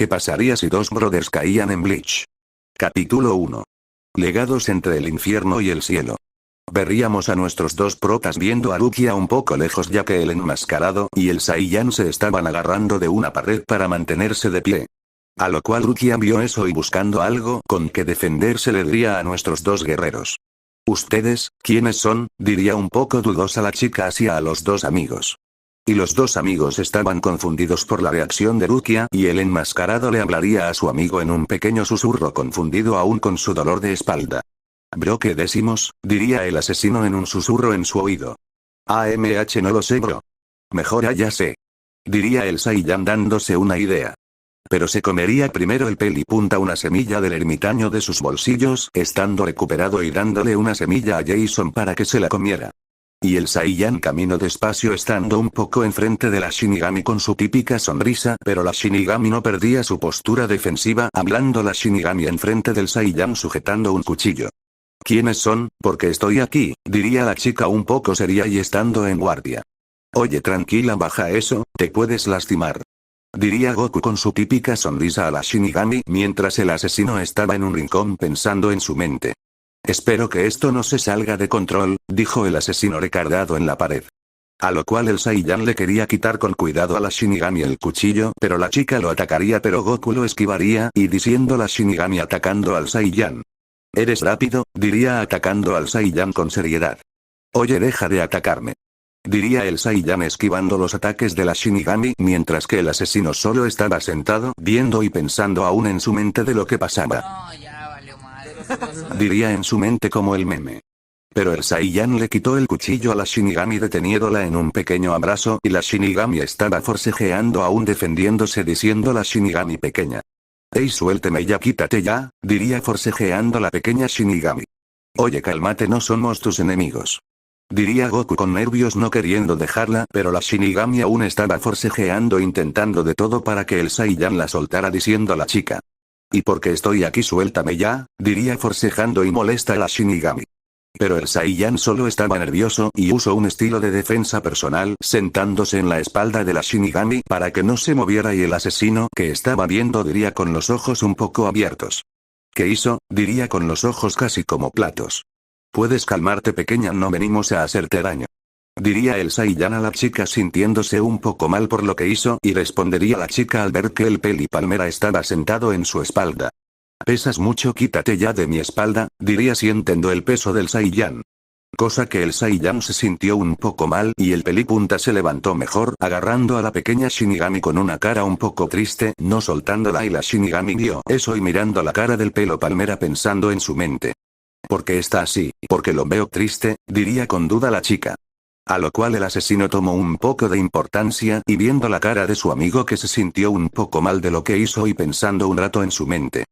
¿Qué pasaría si dos brothers caían en Bleach? Capítulo 1. Legados entre el infierno y el cielo. Veríamos a nuestros dos protas viendo a Rukia un poco lejos ya que el enmascarado y el Saiyan se estaban agarrando de una pared para mantenerse de pie. A lo cual Rukia vio eso y buscando algo con que defenderse le diría a nuestros dos guerreros. ¿Ustedes, quiénes son?, diría un poco dudosa la chica hacia a los dos amigos. Y los dos amigos estaban confundidos por la reacción de Rukia y el enmascarado le hablaría a su amigo en un pequeño susurro confundido aún con su dolor de espalda. Bro, ¿qué decimos?, diría el asesino en un susurro en su oído. AMH, no lo sé, bro. Mejor ya sé. Diría el Saiyan dándose una idea. Pero se comería primero el pelipunta una semilla del ermitaño de sus bolsillos, estando recuperado y dándole una semilla a Jason para que se la comiera. Y el Saiyan caminó despacio estando un poco enfrente de la Shinigami con su típica sonrisa, pero la Shinigami no perdía su postura defensiva, hablando la Shinigami enfrente del Saiyan sujetando un cuchillo. ¿Quiénes son? Porque estoy aquí, diría la chica un poco seria y estando en guardia. Oye, tranquila, baja eso, te puedes lastimar. Diría Goku con su típica sonrisa a la Shinigami mientras el asesino estaba en un rincón pensando en su mente. Espero que esto no se salga de control, dijo el asesino recargado en la pared. A lo cual el Saiyan le quería quitar con cuidado a la Shinigami el cuchillo, pero la chica lo atacaría pero Goku lo esquivaría y diciendo la Shinigami atacando al Saiyan. Eres rápido, diría atacando al Saiyan con seriedad. Oye, deja de atacarme. Diría el Saiyan esquivando los ataques de la Shinigami mientras que el asesino solo estaba sentado viendo y pensando aún en su mente de lo que pasaba. No, ya valió madre. Diría en su mente como el meme. Pero el Saiyan le quitó el cuchillo a la Shinigami deteniéndola en un pequeño abrazo y la Shinigami estaba forcejeando aún defendiéndose diciendo la Shinigami pequeña. Ey, suélteme ya, quítate ya, diría forcejeando la pequeña Shinigami. Oye, cálmate, no somos tus enemigos. Diría Goku con nervios no queriendo dejarla, pero la Shinigami aún estaba forcejeando intentando de todo para que el Saiyan la soltara diciendo la chica. Y porque estoy aquí suéltame ya, diría forcejando y molesta a la Shinigami. Pero el Saiyan solo estaba nervioso y usó un estilo de defensa personal sentándose en la espalda de la Shinigami para que no se moviera y el asesino que estaba viendo diría con los ojos un poco abiertos. ¿Qué hizo?, diría con los ojos casi como platos. Puedes calmarte pequeña, no venimos a hacerte daño. Diría el Saiyan a la chica sintiéndose un poco mal por lo que hizo y respondería la chica al ver que el Peli Palmera estaba sentado en su espalda. Pesas mucho, quítate ya de mi espalda, diría sintiendo el peso del Saiyan. Cosa que el Saiyan se sintió un poco mal y el Pelipunta se levantó mejor agarrando a la pequeña Shinigami con una cara un poco triste, no soltándola y la Shinigami vio eso y mirando la cara del Pelo Palmera pensando en su mente. ¿Por qué está así? Porque lo veo triste, diría con duda la chica. A lo cual el asesino tomó un poco de importancia y viendo la cara de su amigo que se sintió un poco mal de lo que hizo y pensando un rato en su mente.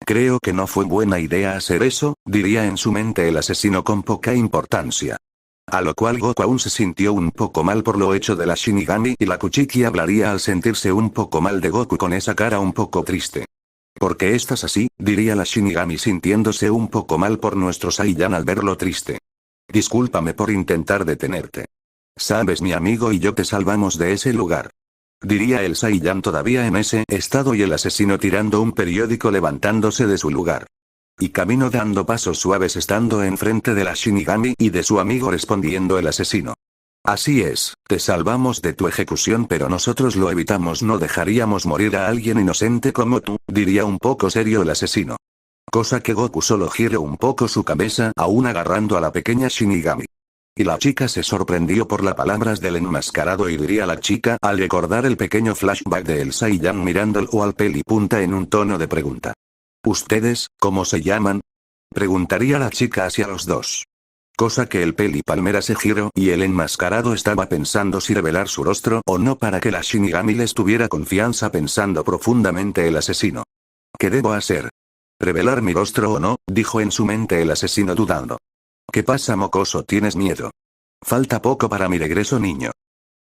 Creo que no fue buena idea hacer eso, diría en su mente el asesino con poca importancia. A lo cual Goku aún se sintió un poco mal por lo hecho de la Shinigami y la Kuchiki hablaría al sentirse un poco mal de Goku con esa cara un poco triste. ¿Por qué estás así?, diría la Shinigami sintiéndose un poco mal por nuestro Saiyan al verlo triste. Discúlpame por intentar detenerte. Sabes, mi amigo y yo te salvamos de ese lugar. Diría el Saiyan todavía en ese estado y el asesino tirando un periódico levantándose de su lugar. Y camino dando pasos suaves estando enfrente de la Shinigami y de su amigo respondiendo el asesino. Así es, te salvamos de tu ejecución pero nosotros lo evitamos, no dejaríamos morir a alguien inocente como tú, diría un poco serio el asesino. Cosa que Goku solo giró un poco su cabeza aún agarrando a la pequeña Shinigami. Y la chica se sorprendió por las palabras del enmascarado y diría la chica al recordar el pequeño flashback de el Saiyan mirándolo al Pelipunta en un tono de pregunta. ¿Ustedes, cómo se llaman? Preguntaría la chica hacia los dos. Cosa que el Peli Palmera se giró y el enmascarado estaba pensando si revelar su rostro o no para que la Shinigami les tuviera confianza pensando profundamente el asesino. ¿Qué debo hacer? ¿Revelar mi rostro o no?, dijo en su mente el asesino dudando. ¿Qué pasa, mocoso, tienes miedo? Falta poco para mi regreso, niño.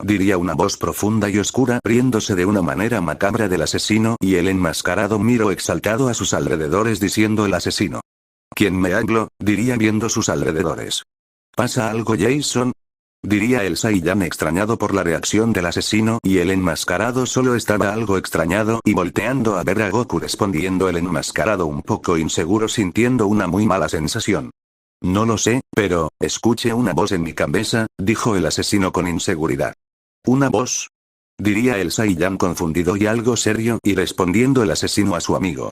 Diría una voz profunda y oscura riéndose de una manera macabra del asesino y el enmascarado miró exaltado a sus alrededores diciendo el asesino. ¿Quién me habló?, diría viendo sus alrededores. ¿Pasa algo, Jason? diría el Saiyan extrañado por la reacción del asesino y el enmascarado solo estaba algo extrañado y volteando a ver a Goku respondiendo el enmascarado un poco inseguro sintiendo una muy mala sensación. No lo sé, pero, escuché una voz en mi cabeza, dijo el asesino con inseguridad. ¿Una voz? Diría el Saiyan confundido y algo serio y respondiendo el asesino a su amigo.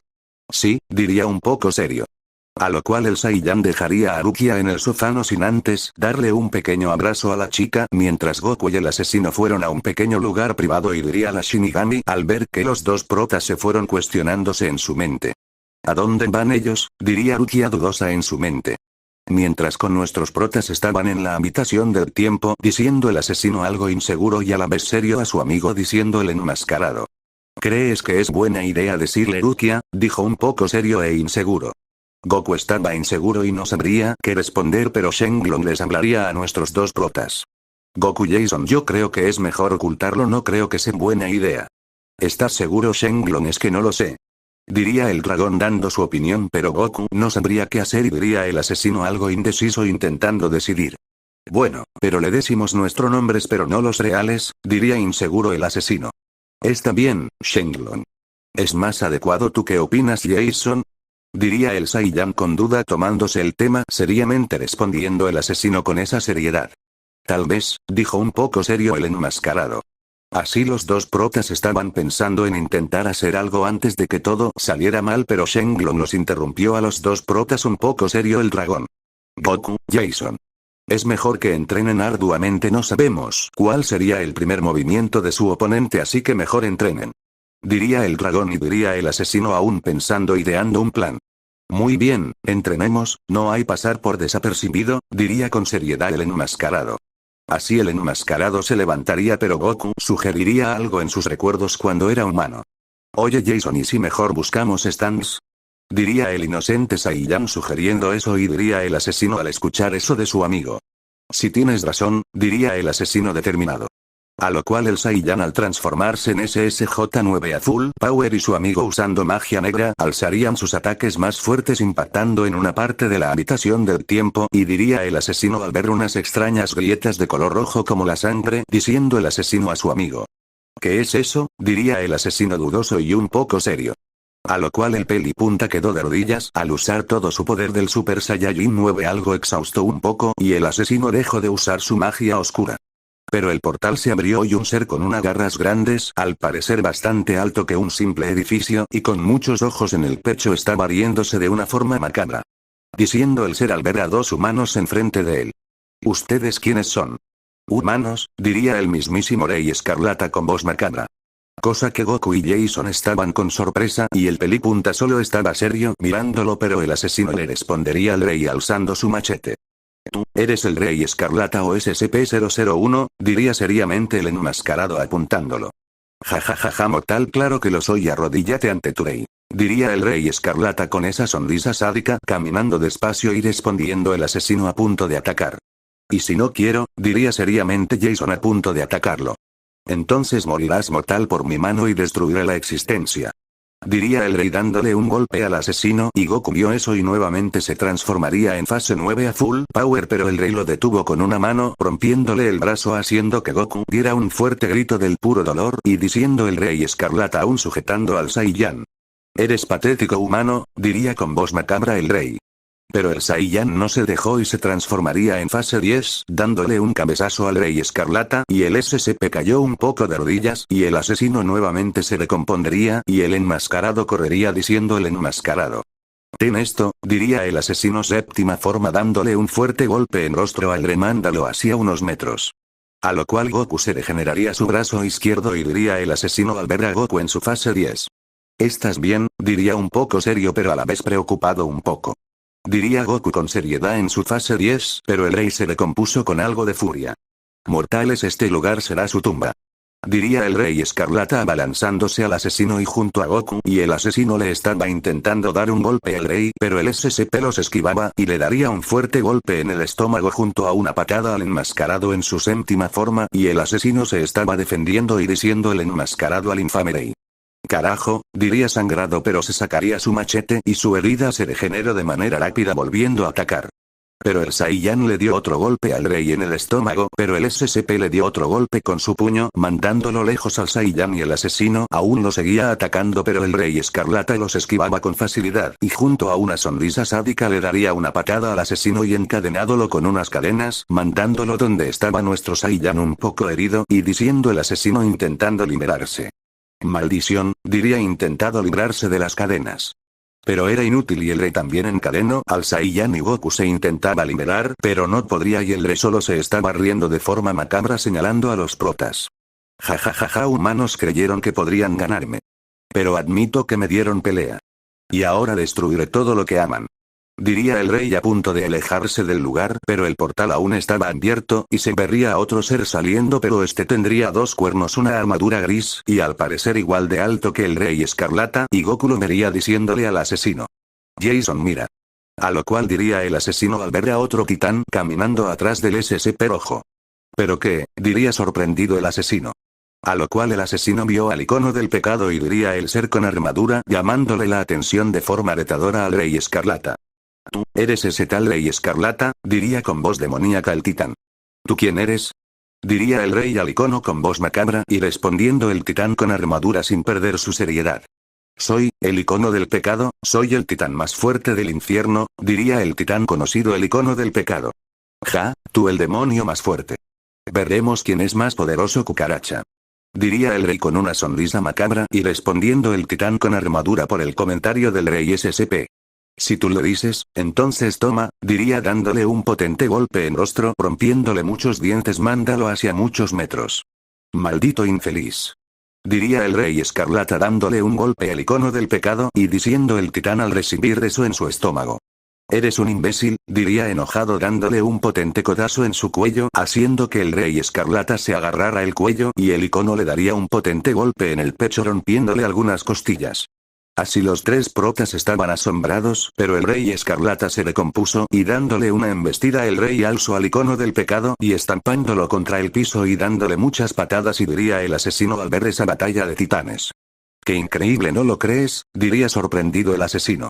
Sí, diría un poco serio. A lo cual el Saiyan dejaría a Rukia en el sofá no sin antes darle un pequeño abrazo a la chica mientras Goku y el asesino fueron a un pequeño lugar privado y diría la Shinigami al ver que los dos protas se fueron cuestionándose en su mente. ¿A dónde van ellos? Diría Rukia dudosa en su mente. Mientras con nuestros protas estaban en la habitación del tiempo diciendo el asesino algo inseguro y a la vez serio a su amigo diciendo el enmascarado. ¿Crees que es buena idea decirle Rukia? Dijo un poco serio e inseguro. Goku estaba inseguro y no sabría qué responder pero Shenlong les hablaría a nuestros dos protas. Goku Jason yo creo que es mejor ocultarlo no creo que sea buena idea. ¿Estás seguro Shenlong? Es que no lo sé. Diría el dragón dando su opinión pero Goku no sabría qué hacer y diría el asesino algo indeciso intentando decidir. Bueno, pero le decimos nuestros nombres pero no los reales, diría inseguro el asesino. Está bien, Shenlong. ¿Es más adecuado tú qué opinas Jason? Diría el Saiyan con duda tomándose el tema seriamente respondiendo el asesino con esa seriedad. Tal vez, dijo un poco serio el enmascarado. Así los dos protas estaban pensando en intentar hacer algo antes de que todo saliera mal pero Shenlong los interrumpió a los dos protas un poco serio el dragón. Goku, Jason. Es mejor que entrenen arduamente no sabemos cuál sería el primer movimiento de su oponente así que mejor entrenen. Diría el dragón y diría el asesino aún pensando ideando un plan. Muy bien, entrenemos, no hay pasar por desapercibido, diría con seriedad el enmascarado. Así el enmascarado se levantaría pero Goku sugeriría algo en sus recuerdos cuando era humano. Oye Jason ¿y si mejor buscamos stands? Diría el inocente Saiyan sugiriendo eso y diría el asesino al escuchar eso de su amigo. Si tienes razón, diría el asesino determinado. A lo cual el Saiyan al transformarse en SSJ-9 Azul Power y su amigo usando magia negra alzarían sus ataques más fuertes impactando en una parte de la habitación del tiempo y diría el asesino al ver unas extrañas grietas de color rojo como la sangre diciendo el asesino a su amigo. ¿Qué es eso? Diría el asesino dudoso y un poco serio. A lo cual el pelipunta quedó de rodillas al usar todo su poder del Super Saiyajin 9 algo exhausto un poco y el asesino dejó de usar su magia oscura. Pero el portal se abrió y un ser con unas garras grandes, al parecer bastante alto que un simple edificio y con muchos ojos en el pecho estaba riéndose de una forma macabra. Diciendo el ser al ver a dos humanos enfrente de él. ¿Ustedes quiénes son? Humanos, diría el mismísimo Rey Escarlata con voz macabra. Cosa que Goku y Jason estaban con sorpresa y el pelipunta solo estaba serio mirándolo pero el asesino le respondería al rey alzando su machete. Tú, eres el Rey Escarlata o SCP-001, diría seriamente el enmascarado apuntándolo. Jajajaja mortal claro que lo soy arrodíllate ante tu rey. Diría el Rey Escarlata con esa sonrisa sádica caminando despacio y respondiendo el asesino a punto de atacar. Y si no quiero, diría seriamente Jason a punto de atacarlo. Entonces morirás mortal por mi mano y destruiré la existencia. Diría el rey dándole un golpe al asesino y Goku vio eso y nuevamente se transformaría en fase 9 Azul Power pero el rey lo detuvo con una mano rompiéndole el brazo haciendo que Goku diera un fuerte grito del puro dolor y diciendo el Rey Escarlata aún sujetando al Saiyan. Eres patético humano, diría con voz macabra el rey. Pero el Saiyan no se dejó y se transformaría en fase 10, dándole un cabezazo al Rey Escarlata y el SCP cayó un poco de rodillas y el asesino nuevamente se recompondría y el enmascarado correría diciendo el enmascarado. Ten esto, diría el asesino séptima forma dándole un fuerte golpe en rostro al remándalo hacia unos metros. A lo cual Goku se regeneraría su brazo izquierdo y diría el asesino al ver a Goku en su fase 10. ¿Estás bien? Diría un poco serio pero a la vez preocupado un poco. Diría Goku con seriedad en su fase 10, pero el rey se recompuso con algo de furia. Mortales este lugar será su tumba. Diría el Rey Escarlata abalanzándose al asesino y junto a Goku y el asesino le estaba intentando dar un golpe al rey pero el SCP los esquivaba y le daría un fuerte golpe en el estómago junto a una patada al enmascarado en su séptima forma y el asesino se estaba defendiendo y diciendo el enmascarado al infame rey. Carajo, diría sangrado pero se sacaría su machete y su herida se regeneró de manera rápida volviendo a atacar. Pero el Saiyan le dio otro golpe al rey en el estómago, pero el SCP le dio otro golpe con su puño, mandándolo lejos al Saiyan y el asesino aún lo seguía atacando, pero el rey escarlata los esquivaba con facilidad y junto a una sonrisa sádica le daría una patada al asesino y encadenádolo con unas cadenas, mandándolo donde estaba nuestro Saiyan un poco herido y diciendo el asesino intentando liberarse. Maldición, diría intentado librarse de las cadenas. Pero era inútil y el rey también encadenó al Saiyan y Goku se intentaba liberar, pero no podría y el rey solo se estaba riendo de forma macabra señalando a los protas. Jajajaja, humanos creyeron que podrían ganarme. Pero admito que me dieron pelea. Y ahora destruiré todo lo que aman. Diría el rey a punto de alejarse del lugar, pero el portal aún estaba abierto y se vería a otro ser saliendo, pero este tendría dos cuernos, una armadura gris y al parecer igual de alto que el rey escarlata, y Goku lo vería diciéndole al asesino: Jason, mira. A lo cual diría el asesino al ver a otro titán caminando atrás del SCP rojo. ¿Pero qué? Diría sorprendido el asesino. A lo cual el asesino vio al icono del pecado y diría el ser con armadura llamándole la atención de forma retadora al rey escarlata. ¿Tú eres ese tal rey escarlata? Diría con voz demoníaca el titán. ¿Tú quién eres? Diría el rey al icono con voz macabra y respondiendo el titán con armadura sin perder su seriedad. Soy el icono del pecado, soy el titán más fuerte del infierno, diría el titán conocido el icono del pecado. Ja, tú el demonio más fuerte. Veremos quién es más poderoso, cucaracha. Diría el rey con una sonrisa macabra y respondiendo el titán con armadura por el comentario del rey SCP. Si tú lo dices, entonces toma, diría dándole un potente golpe en rostro rompiéndole muchos dientes, mándalo hacia muchos metros. Maldito infeliz. Diría el rey escarlata dándole un golpe al icono del pecado y diciendo el titán al recibir eso en su estómago. Eres un imbécil, diría enojado dándole un potente codazo en su cuello haciendo que el rey escarlata se agarrara el cuello y el icono le daría un potente golpe en el pecho rompiéndole algunas costillas. Así los tres protas estaban asombrados, pero el rey escarlata se recompuso y dándole una embestida el rey alzó al icono del pecado y estampándolo contra el piso y dándole muchas patadas y diría el asesino al ver esa batalla de titanes. ¡Qué increíble! ¿No lo crees? Diría sorprendido el asesino.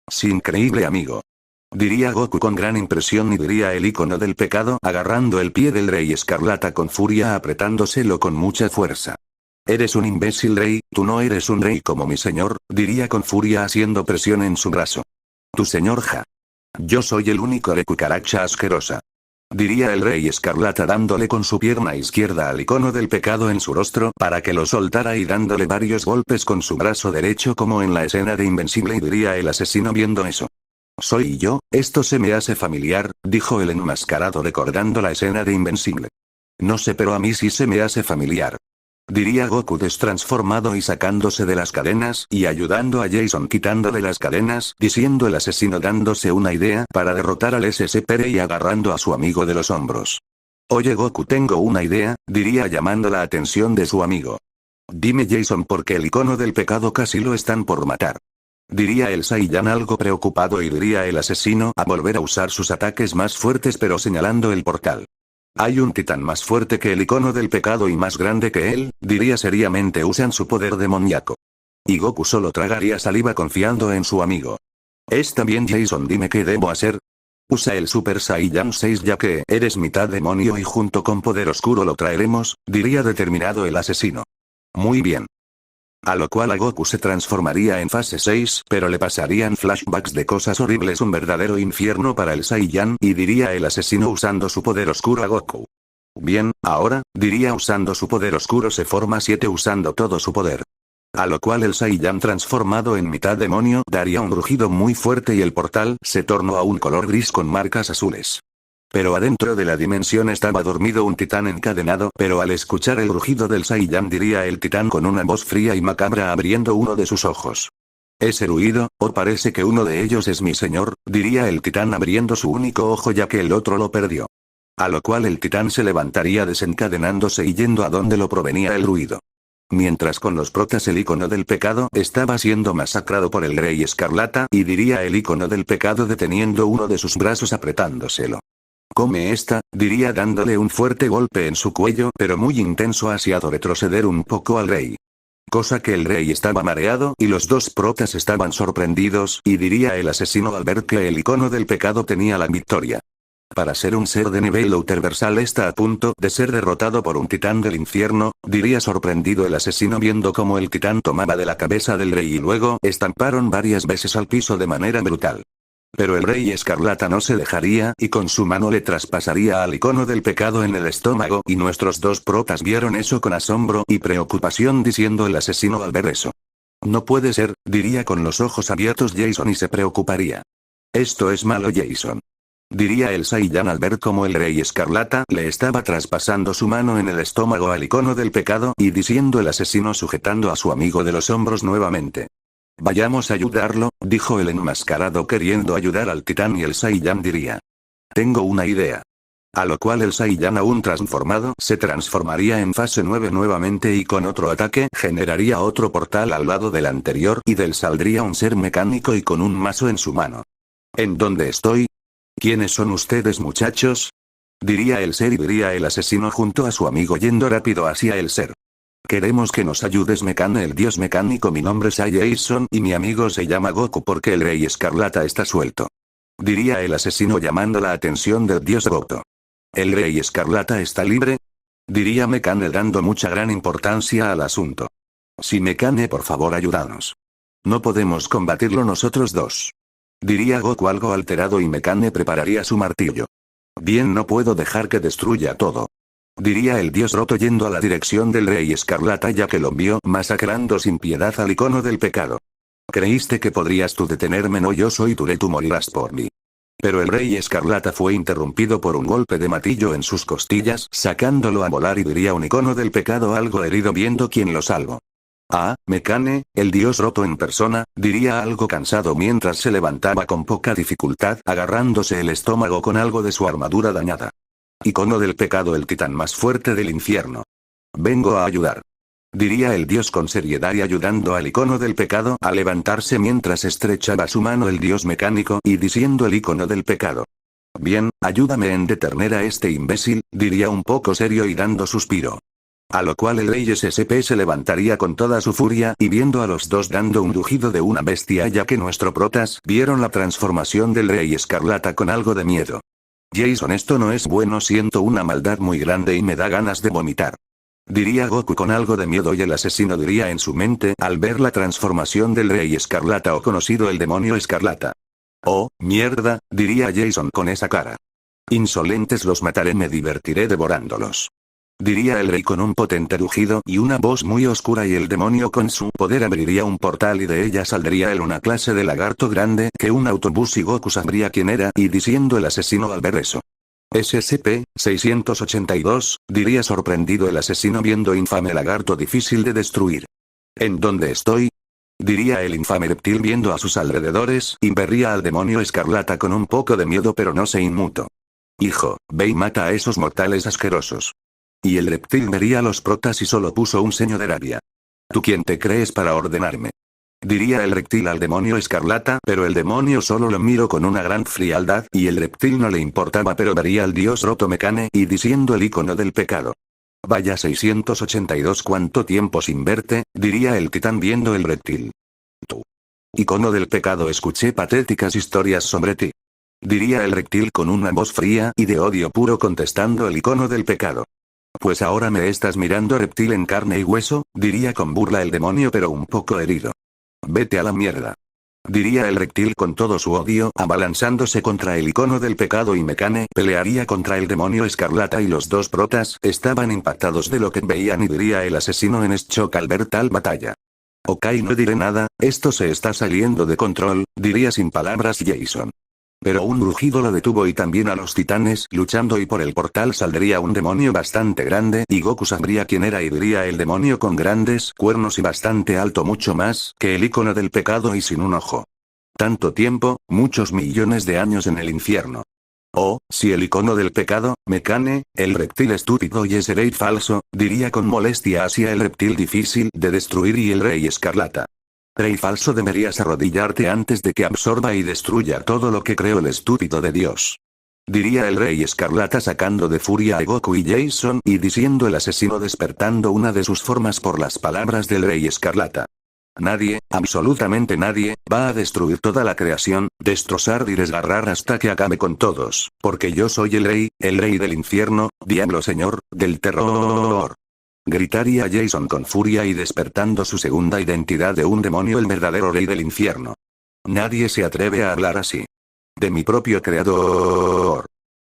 Sí, increíble, amigo. Diría Goku con gran impresión y diría el icono del pecado agarrando el pie del rey escarlata con furia apretándoselo con mucha fuerza. Eres un imbécil rey, tú no eres un rey como mi señor, diría con furia haciendo presión en su brazo. Tu señor ja. Yo soy el único de cucaracha asquerosa. Diría el rey escarlata dándole con su pierna izquierda al icono del pecado en su rostro para que lo soltara y dándole varios golpes con su brazo derecho como en la escena de Invencible y diría el asesino viendo eso. Soy yo, esto se me hace familiar, dijo el enmascarado recordando la escena de Invencible. No sé, pero a mí sí se me hace familiar. Diría Goku destransformado y sacándose de las cadenas y ayudando a Jason quitándole las cadenas, diciendo el asesino dándose una idea para derrotar al SCP y agarrando a su amigo de los hombros. Oye Goku, tengo una idea, diría llamando la atención de su amigo. Dime Jason, porque el icono del pecado casi lo están por matar. Diría el Saiyan algo preocupado y diría el asesino a volver a usar sus ataques más fuertes pero señalando el portal. Hay un titán más fuerte que el icono del pecado y más grande que él, diría seriamente usan su poder demoníaco. Y Goku solo tragaría saliva confiando en su amigo. Está bien Jason, dime qué debo hacer. Usa el Super Saiyan 6 ya que eres mitad demonio y junto con poder oscuro lo traeremos, diría determinado el asesino. Muy bien. A lo cual a Goku se transformaría en fase 6, pero le pasarían flashbacks de cosas horribles, un verdadero infierno para el Saiyan, y diría el asesino usando su poder oscuro a Goku. Bien, ahora, diría usando su poder oscuro se forma 7 usando todo su poder. A lo cual el Saiyan transformado en mitad demonio daría un rugido muy fuerte y el portal se tornó a un color gris con marcas azules. Pero adentro de la dimensión estaba dormido un titán encadenado, pero al escuchar el rugido del Saiyan diría el titán con una voz fría y macabra abriendo uno de sus ojos. Ese ruido, parece que uno de ellos es mi señor, diría el titán abriendo su único ojo ya que el otro lo perdió. A lo cual el titán se levantaría desencadenándose y yendo a donde lo provenía el ruido. Mientras con los protas el icono del pecado estaba siendo masacrado por el rey escarlata y diría el icono del pecado deteniendo uno de sus brazos apretándoselo. Come esta, diría dándole un fuerte golpe en su cuello pero muy intenso haciendo retroceder un poco al rey. Cosa que el rey estaba mareado y los dos protas estaban sorprendidos y diría el asesino al ver que el icono del pecado tenía la victoria. Para ser un ser de nivel universal está a punto de ser derrotado por un titán del infierno, diría sorprendido el asesino viendo cómo el titán tomaba de la cabeza del rey y luego estamparon varias veces al piso de manera brutal. Pero el rey escarlata no se dejaría y con su mano le traspasaría al icono del pecado en el estómago y nuestros dos protas vieron eso con asombro y preocupación diciendo el asesino al ver eso. No puede ser, diría con los ojos abiertos Jason y se preocuparía. Esto es malo Jason. Diría el Saiyan al ver cómo el rey escarlata le estaba traspasando su mano en el estómago al icono del pecado y diciendo el asesino sujetando a su amigo de los hombros nuevamente. Vayamos a ayudarlo, dijo el enmascarado queriendo ayudar al titán y el Saiyan diría. Tengo una idea. A lo cual el Saiyan aún transformado se transformaría en fase 9 nuevamente y con otro ataque generaría otro portal al lado del anterior y del saldría un ser mecánico y con un mazo en su mano. ¿En dónde estoy? ¿Quiénes son ustedes muchachos? Diría el ser y diría el asesino junto a su amigo yendo rápido hacia el ser. Queremos que nos ayudes Mekane el dios mecánico mi nombre es Jason y mi amigo se llama Goku porque el rey escarlata está suelto. Diría el asesino llamando la atención del dios Goku. ¿El rey escarlata está libre? Diría Mekane dando mucha gran importancia al asunto. Sí Mekane por favor ayúdanos. No podemos combatirlo nosotros dos. Diría Goku algo alterado y Mekane prepararía su martillo. Bien no puedo dejar que destruya todo. Diría el dios roto yendo a la dirección del rey escarlata ya que lo vio masacrando sin piedad al icono del pecado. Creíste que podrías tú detenerme no yo soy Ture tú morirás por mí. Pero el rey escarlata fue interrumpido por un golpe de martillo en sus costillas sacándolo a volar y diría un icono del pecado algo herido viendo quién lo salvó. Ah, Mekane, el dios roto en persona, diría algo cansado mientras se levantaba con poca dificultad agarrándose el estómago con algo de su armadura dañada. Icono del pecado el titán más fuerte del infierno. Vengo a ayudar. Diría el dios con seriedad y ayudando al icono del pecado a levantarse mientras estrechaba su mano el dios mecánico y diciendo el icono del pecado. Bien, ayúdame en detener a este imbécil, diría un poco serio y dando suspiro. A lo cual el rey SSP se levantaría con toda su furia y viendo a los dos dando un rugido de una bestia ya que nuestro protas vieron la transformación del rey escarlata con algo de miedo. Jason esto no es bueno siento una maldad muy grande y me da ganas de vomitar. Diría Goku con algo de miedo y el asesino diría en su mente al ver la transformación del rey escarlata o conocido el demonio escarlata. Oh, mierda, diría Jason con esa cara. Insolentes los mataré me divertiré devorándolos. Diría el rey con un potente rugido y una voz muy oscura y el demonio con su poder abriría un portal y de ella saldría él una clase de lagarto grande que un autobús y Goku sabría quién era y diciendo el asesino al ver eso. SCP-682, diría sorprendido el asesino viendo infame lagarto difícil de destruir. ¿En dónde estoy? Diría el infame reptil viendo a sus alrededores y vería al demonio escarlata con un poco de miedo pero no se inmutó. Hijo, ve y mata a esos mortales asquerosos. Y el reptil vería a los protas y solo puso un ceño de rabia. ¿Tú quién te crees para ordenarme? Diría el reptil al demonio escarlata, pero el demonio solo lo miró con una gran frialdad y el reptil no le importaba pero vería al dios roto Mekane y diciendo el icono del pecado. Vaya 682 cuánto tiempo sin verte, diría el titán viendo el reptil. Tú. Icono del pecado escuché patéticas historias sobre ti. Diría el reptil con una voz fría y de odio puro contestando el icono del pecado. Pues ahora me estás mirando reptil en carne y hueso, diría con burla el demonio pero un poco herido. Vete a la mierda. Diría el reptil con todo su odio abalanzándose contra el icono del pecado y Mekane pelearía contra el demonio escarlata y los dos protas estaban impactados de lo que veían y diría el asesino en shock al ver tal batalla. Ok no diré nada, esto se está saliendo de control, diría sin palabras Jason. Pero un rugido lo detuvo y también a los titanes luchando y por el portal saldría un demonio bastante grande y Goku sabría quién era y diría el demonio con grandes cuernos y bastante alto mucho más que el icono del pecado y sin un ojo. Tanto tiempo, muchos millones de años en el infierno. Oh, si el icono del pecado, Mekane, el reptil estúpido y ese rey falso, diría con molestia hacia el reptil difícil de destruir y el rey escarlata. Rey falso deberías arrodillarte antes de que absorba y destruya todo lo que creó el estúpido de Dios. Diría el rey escarlata sacando de furia a Goku y Jason y diciendo el asesino despertando una de sus formas por las palabras del rey escarlata. Nadie, absolutamente nadie, va a destruir toda la creación, destrozar y desgarrar hasta que acabe con todos, porque yo soy el rey del infierno, diablo señor, del terror. Gritaría Jason con furia y despertando su segunda identidad de un demonio, el verdadero rey del infierno. Nadie se atreve a hablar así. De mi propio creador.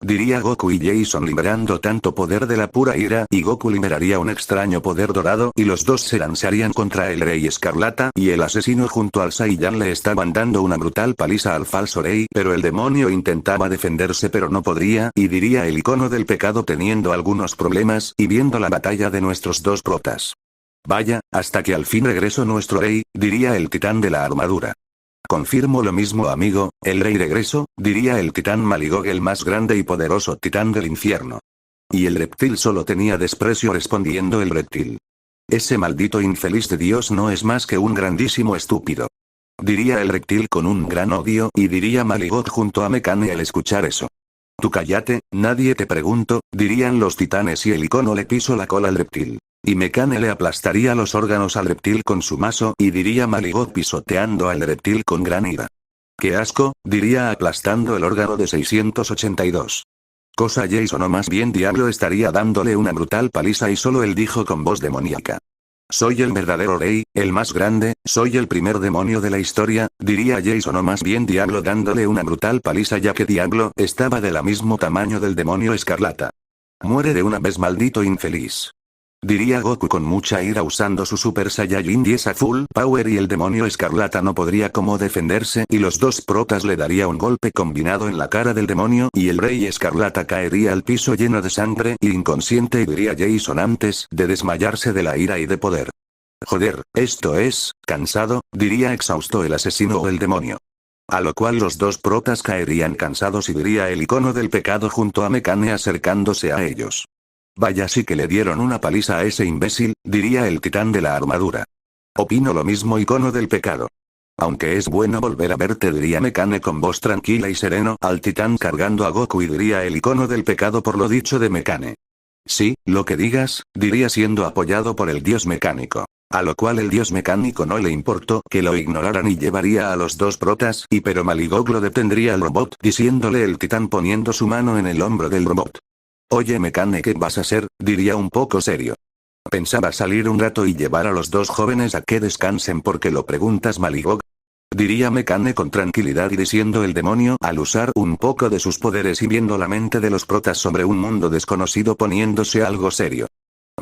Diría Goku y Jason liberando tanto poder de la pura ira, y Goku liberaría un extraño poder dorado y los dos se lanzarían contra el Rey Escarlata y el asesino junto al Saiyan le estaban dando una brutal paliza al falso rey, pero el demonio intentaba defenderse pero no podría, y diría el icono del pecado teniendo algunos problemas y viendo la batalla de nuestros dos protas. Vaya, hasta que al fin regresó nuestro rey, diría el titán de la armadura. Confirmo lo mismo amigo, el rey regreso, diría el titán Maligog, el más grande y poderoso titán del infierno. Y el reptil solo tenía desprecio respondiendo el reptil. Ese maldito infeliz de Dios no es más que un grandísimo estúpido. Diría el reptil con un gran odio, y diría Maligog junto a Mekane al escuchar eso. Tú cállate, nadie te pregunto, dirían los titanes y el icono le pisó la cola al reptil. Y Mekane le aplastaría los órganos al reptil con su mazo, y diría Maligog pisoteando al reptil con gran ira. ¡Qué asco!, diría aplastando el órgano de 682. Cosa Jason o más bien Diablo estaría dándole una brutal paliza y solo él dijo con voz demoníaca. Soy el verdadero rey, el más grande, soy el primer demonio de la historia, diría Jason o más bien Diablo dándole una brutal paliza ya que Diablo estaba del mismo tamaño del demonio Escarlata. Muere de una vez maldito infeliz. Diría Goku con mucha ira usando su Super Saiyajin 10 a full power y el demonio Escarlata no podría como defenderse y los dos protas le daría un golpe combinado en la cara del demonio y el rey Escarlata caería al piso lleno de sangre y inconsciente y diría Jason antes de desmayarse de la ira y de poder. Joder, esto es, cansado, diría exhausto el asesino o el demonio. A lo cual los dos protas caerían cansados y diría el icono del pecado junto a Mekane acercándose a ellos. Vaya sí que le dieron una paliza a ese imbécil, diría el titán de la armadura. Opino lo mismo icono del pecado. Aunque es bueno volver a verte diría Mekane con voz tranquila y sereno al titán cargando a Goku y diría el icono del pecado por lo dicho de Mekane. Sí, lo que digas, diría siendo apoyado por el dios mecánico. A lo cual el dios mecánico no le importó que lo ignoraran y llevaría a los dos protas y pero Maligog lo detendría al robot diciéndole el titán poniendo su mano en el hombro del robot. Oye Mekane, ¿qué vas a hacer?, diría un poco serio. Pensaba salir un rato y llevar a los dos jóvenes a que descansen porque lo preguntas Maligog. Diría Mekane con tranquilidad y diciendo el demonio al usar un poco de sus poderes y viendo la mente de los protas sobre un mundo desconocido poniéndose algo serio.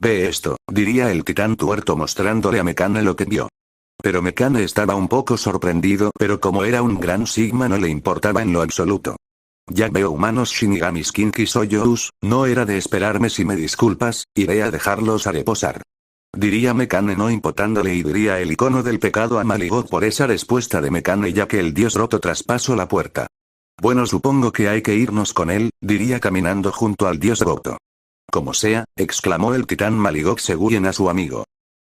Ve esto, diría el titán tuerto mostrándole a Mekane lo que vio. Pero Mekane estaba un poco sorprendido pero como era un gran Sigma no le importaba en lo absoluto. Ya veo humanos Shinigamis Kinky Soyous, no era de esperarme si me disculpas, iré a dejarlos a reposar. Diría Mekane no importándole y diría el icono del pecado a Maligog por esa respuesta de Mekane ya que el dios roto traspasó la puerta. Bueno supongo que hay que irnos con él, diría caminando junto al dios roto. Como sea, exclamó el titán Maligog según a su amigo.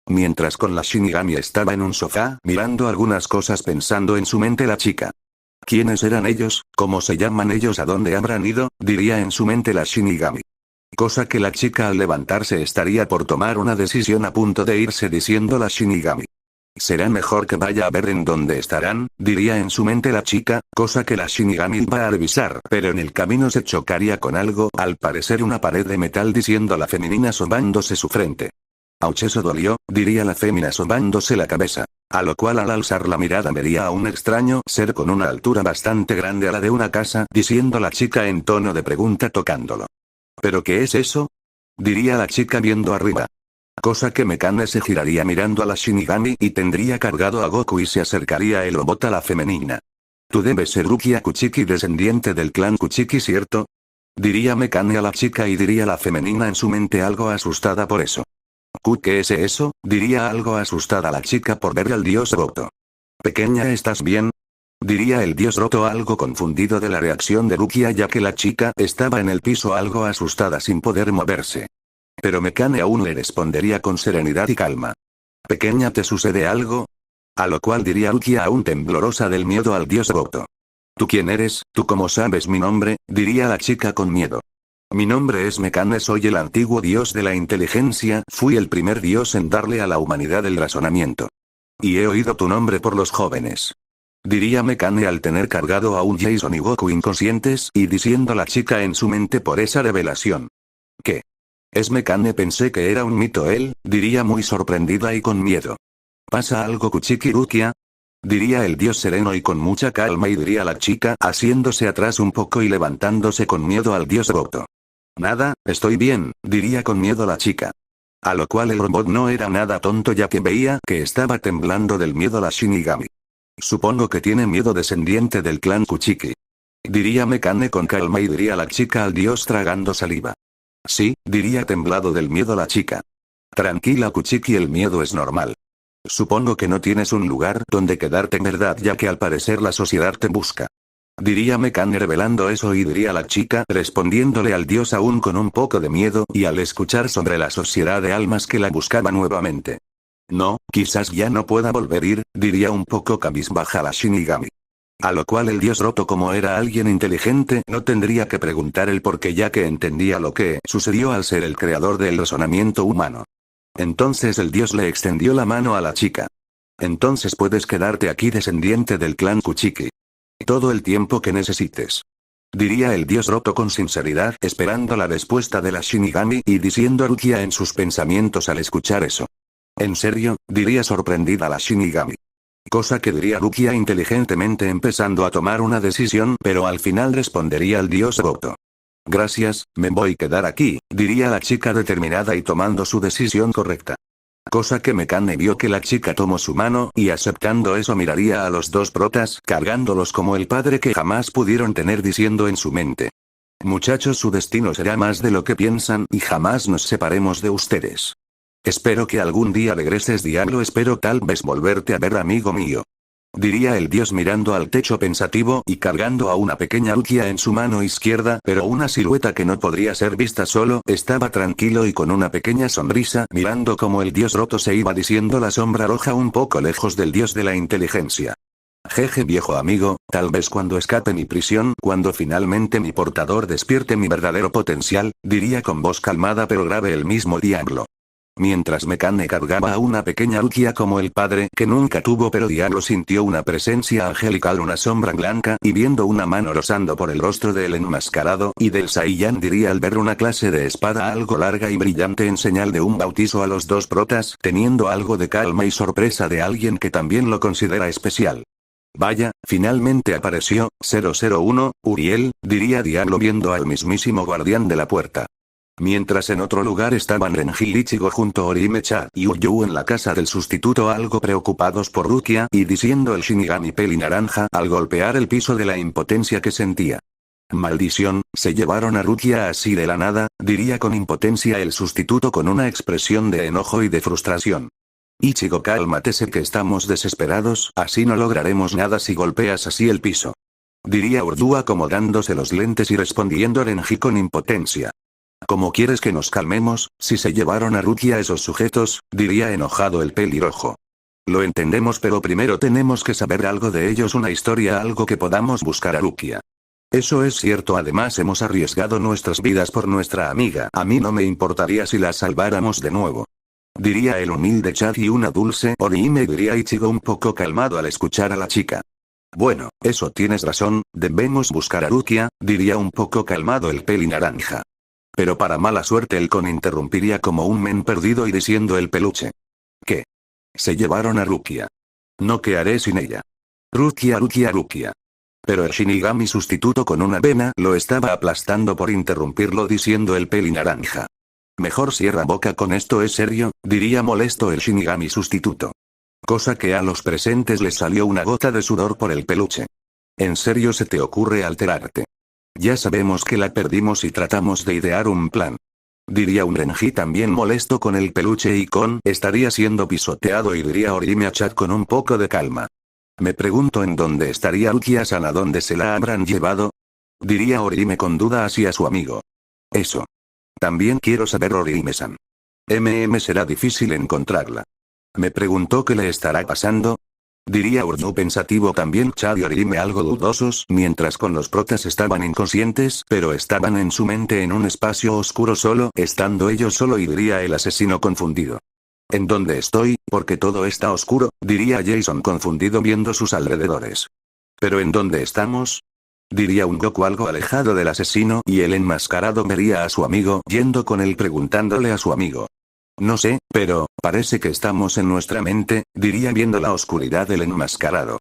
Mientras con la Shinigami estaba en un sofá mirando algunas cosas pensando en su mente la chica. ¿Quiénes eran ellos? ¿Cómo se llaman ellos? ¿A dónde habrán ido?, diría en su mente la Shinigami. Cosa que la chica al levantarse estaría por tomar una decisión a punto de irse diciendo la Shinigami. Será mejor que vaya a ver en dónde estarán, diría en su mente la chica, cosa que la Shinigami va a revisar pero en el camino se chocaría con algo, al parecer una pared de metal diciendo la femenina sobándose su frente. Auch eso dolió, diría la fémina sobándose la cabeza. A lo cual al alzar la mirada vería a un extraño ser con una altura bastante grande a la de una casa diciendo la chica en tono de pregunta tocándolo. ¿Pero qué es eso?, diría la chica viendo arriba. Cosa que Mekane se giraría mirando a la Shinigami y tendría cargado a Goku y se acercaría el robot a la femenina. Tú debes ser Rukia Kuchiki descendiente del clan Kuchiki ¿cierto?, diría Mekane a la chica y diría la femenina en su mente algo asustada por eso. ¿Qué es eso?, diría algo asustada la chica por ver al dios roto. Pequeña ¿estás bien?, diría el dios roto algo confundido de la reacción de Rukia ya que la chica estaba en el piso algo asustada sin poder moverse. Pero Mekane aún le respondería con serenidad y calma. Pequeña ¿te sucede algo?, a lo cual diría Rukia aún temblorosa del miedo al dios roto. ¿Tú quién eres? ¿Tú cómo sabes mi nombre?, diría la chica con miedo. Mi nombre es Mekane, soy el antiguo dios de la inteligencia, fui el primer dios en darle a la humanidad el razonamiento. Y he oído tu nombre por los jóvenes. Diría Mekane al tener cargado a un Jason y Goku inconscientes y diciendo la chica en su mente por esa revelación. ¿Qué? Es Mekane, pensé que era un mito él, diría muy sorprendida y con miedo. ¿Pasa algo Kuchiki Rukia? Diría el dios sereno y con mucha calma y diría la chica haciéndose atrás un poco y levantándose con miedo al dios roto. Nada, estoy bien, diría con miedo la chica. A lo cual el robot no era nada tonto ya que veía que estaba temblando del miedo la Shinigami. Supongo que tiene miedo descendiente del clan Kuchiki. Diría Mekane con calma y diría la chica al dios tragando saliva. Sí, diría temblado del miedo la chica. Tranquila Kuchiki, el miedo es normal. Supongo que no tienes un lugar donde quedarte en verdad ya que al parecer la sociedad te busca. Diría Mekane revelando eso y diría la chica respondiéndole al dios aún con un poco de miedo y al escuchar sobre la sociedad de almas que la buscaba nuevamente. No, quizás ya no pueda volver a ir, diría un poco cabizbaja la Shinigami. A lo cual el dios roto como era alguien inteligente no tendría que preguntar el por qué ya que entendía lo que sucedió al ser el creador del razonamiento humano. Entonces el dios le extendió la mano a la chica. Entonces puedes quedarte aquí descendiente del clan Kuchiki. Todo el tiempo que necesites. Diría el dios roto con sinceridad esperando la respuesta de la Shinigami y diciendo a Rukia en sus pensamientos al escuchar eso. ¿En serio? Diría sorprendida la Shinigami. Cosa que diría Rukia inteligentemente empezando a tomar una decisión pero al final respondería al dios roto. Gracias, me voy a quedar aquí, diría la chica determinada y tomando su decisión correcta. Cosa que Mekane vio que la chica tomó su mano y aceptando eso miraría a los dos protas cargándolos como el padre que jamás pudieron tener diciendo en su mente. Muchachos, su destino será más de lo que piensan y jamás nos separemos de ustedes. Espero que algún día regreses diablo, espero tal vez volverte a ver amigo mío. Diría el dios mirando al techo pensativo y cargando a una pequeña Rukia en su mano izquierda pero una silueta que no podría ser vista solo estaba tranquilo y con una pequeña sonrisa mirando como el dios roto se iba diciendo la sombra roja un poco lejos del dios de la inteligencia. Jeje viejo amigo, tal vez cuando escape mi prisión, cuando finalmente mi portador despierte mi verdadero potencial, diría con voz calmada pero grave el mismo diablo. Mientras Mekane cargaba a una pequeña Rukia como el padre que nunca tuvo pero Diablo sintió una presencia angelical, una sombra blanca y viendo una mano rozando por el rostro del enmascarado y del Saiyan diría al ver una clase de espada algo larga y brillante en señal de un bautizo a los dos protas teniendo algo de calma y sorpresa de alguien que también lo considera especial. Vaya, finalmente apareció, 001, Uriel, diría Diablo viendo al mismísimo guardián de la puerta. Mientras en otro lugar estaban Renji Ichigo junto a Orimecha y Uryu en la casa del sustituto algo preocupados por Rukia y diciendo el Shinigami peli naranja al golpear el piso de la impotencia que sentía. Maldición, se llevaron a Rukia así de la nada, diría con impotencia el sustituto con una expresión de enojo y de frustración. Ichigo cálmate, sé que estamos desesperados, así no lograremos nada si golpeas así el piso. Diría Uryu acomodándose los lentes y respondiendo Renji con impotencia. ¿Cómo quieres que nos calmemos, si se llevaron a Rukia esos sujetos? Diría enojado el pelirrojo. Lo entendemos pero primero tenemos que saber algo de ellos, una historia, algo que podamos buscar a Rukia. Eso es cierto, además hemos arriesgado nuestras vidas por nuestra amiga, a mí no me importaría si la salváramos de nuevo. Diría el humilde Chad y una dulce Orihime, diría Ichigo un poco calmado al escuchar a la chica. Bueno, eso tienes razón, debemos buscar a Rukia, diría un poco calmado el peli naranja. Pero para mala suerte el con interrumpiría como un men perdido y diciendo el peluche. ¿Qué? Se llevaron a Rukia. No, ¿qué haré sin ella? Rukia, Rukia, Rukia. Pero el Shinigami sustituto con una vena lo estaba aplastando por interrumpirlo diciendo el peli naranja. Mejor cierra boca, con esto es serio, diría molesto el Shinigami sustituto. Cosa que a los presentes les salió una gota de sudor por el peluche. ¿En serio se te ocurre alterarte? Ya sabemos que la perdimos y tratamos de idear un plan. Diría un Renji también molesto con el peluche y con estaría siendo pisoteado y diría Orihime a Chad con un poco de calma. Me pregunto en dónde estaría Rukia-san, a dónde se la habrán llevado. Diría Orihime con duda hacia su amigo. Eso. También quiero saber Orihime-san. Será difícil encontrarla. Me preguntó qué le estará pasando. Diría Urdu pensativo también Chad y Orihime algo dudosos mientras con los protas estaban inconscientes pero estaban en su mente en un espacio oscuro solo estando ellos solo y diría el asesino confundido. ¿En dónde estoy? Porque todo está oscuro, diría Jason confundido viendo sus alrededores. ¿Pero en dónde estamos? Diría un Goku algo alejado del asesino y el enmascarado vería a su amigo yendo con él preguntándole a su amigo. No sé, pero, parece que estamos en nuestra mente, diría viendo la oscuridad del enmascarado.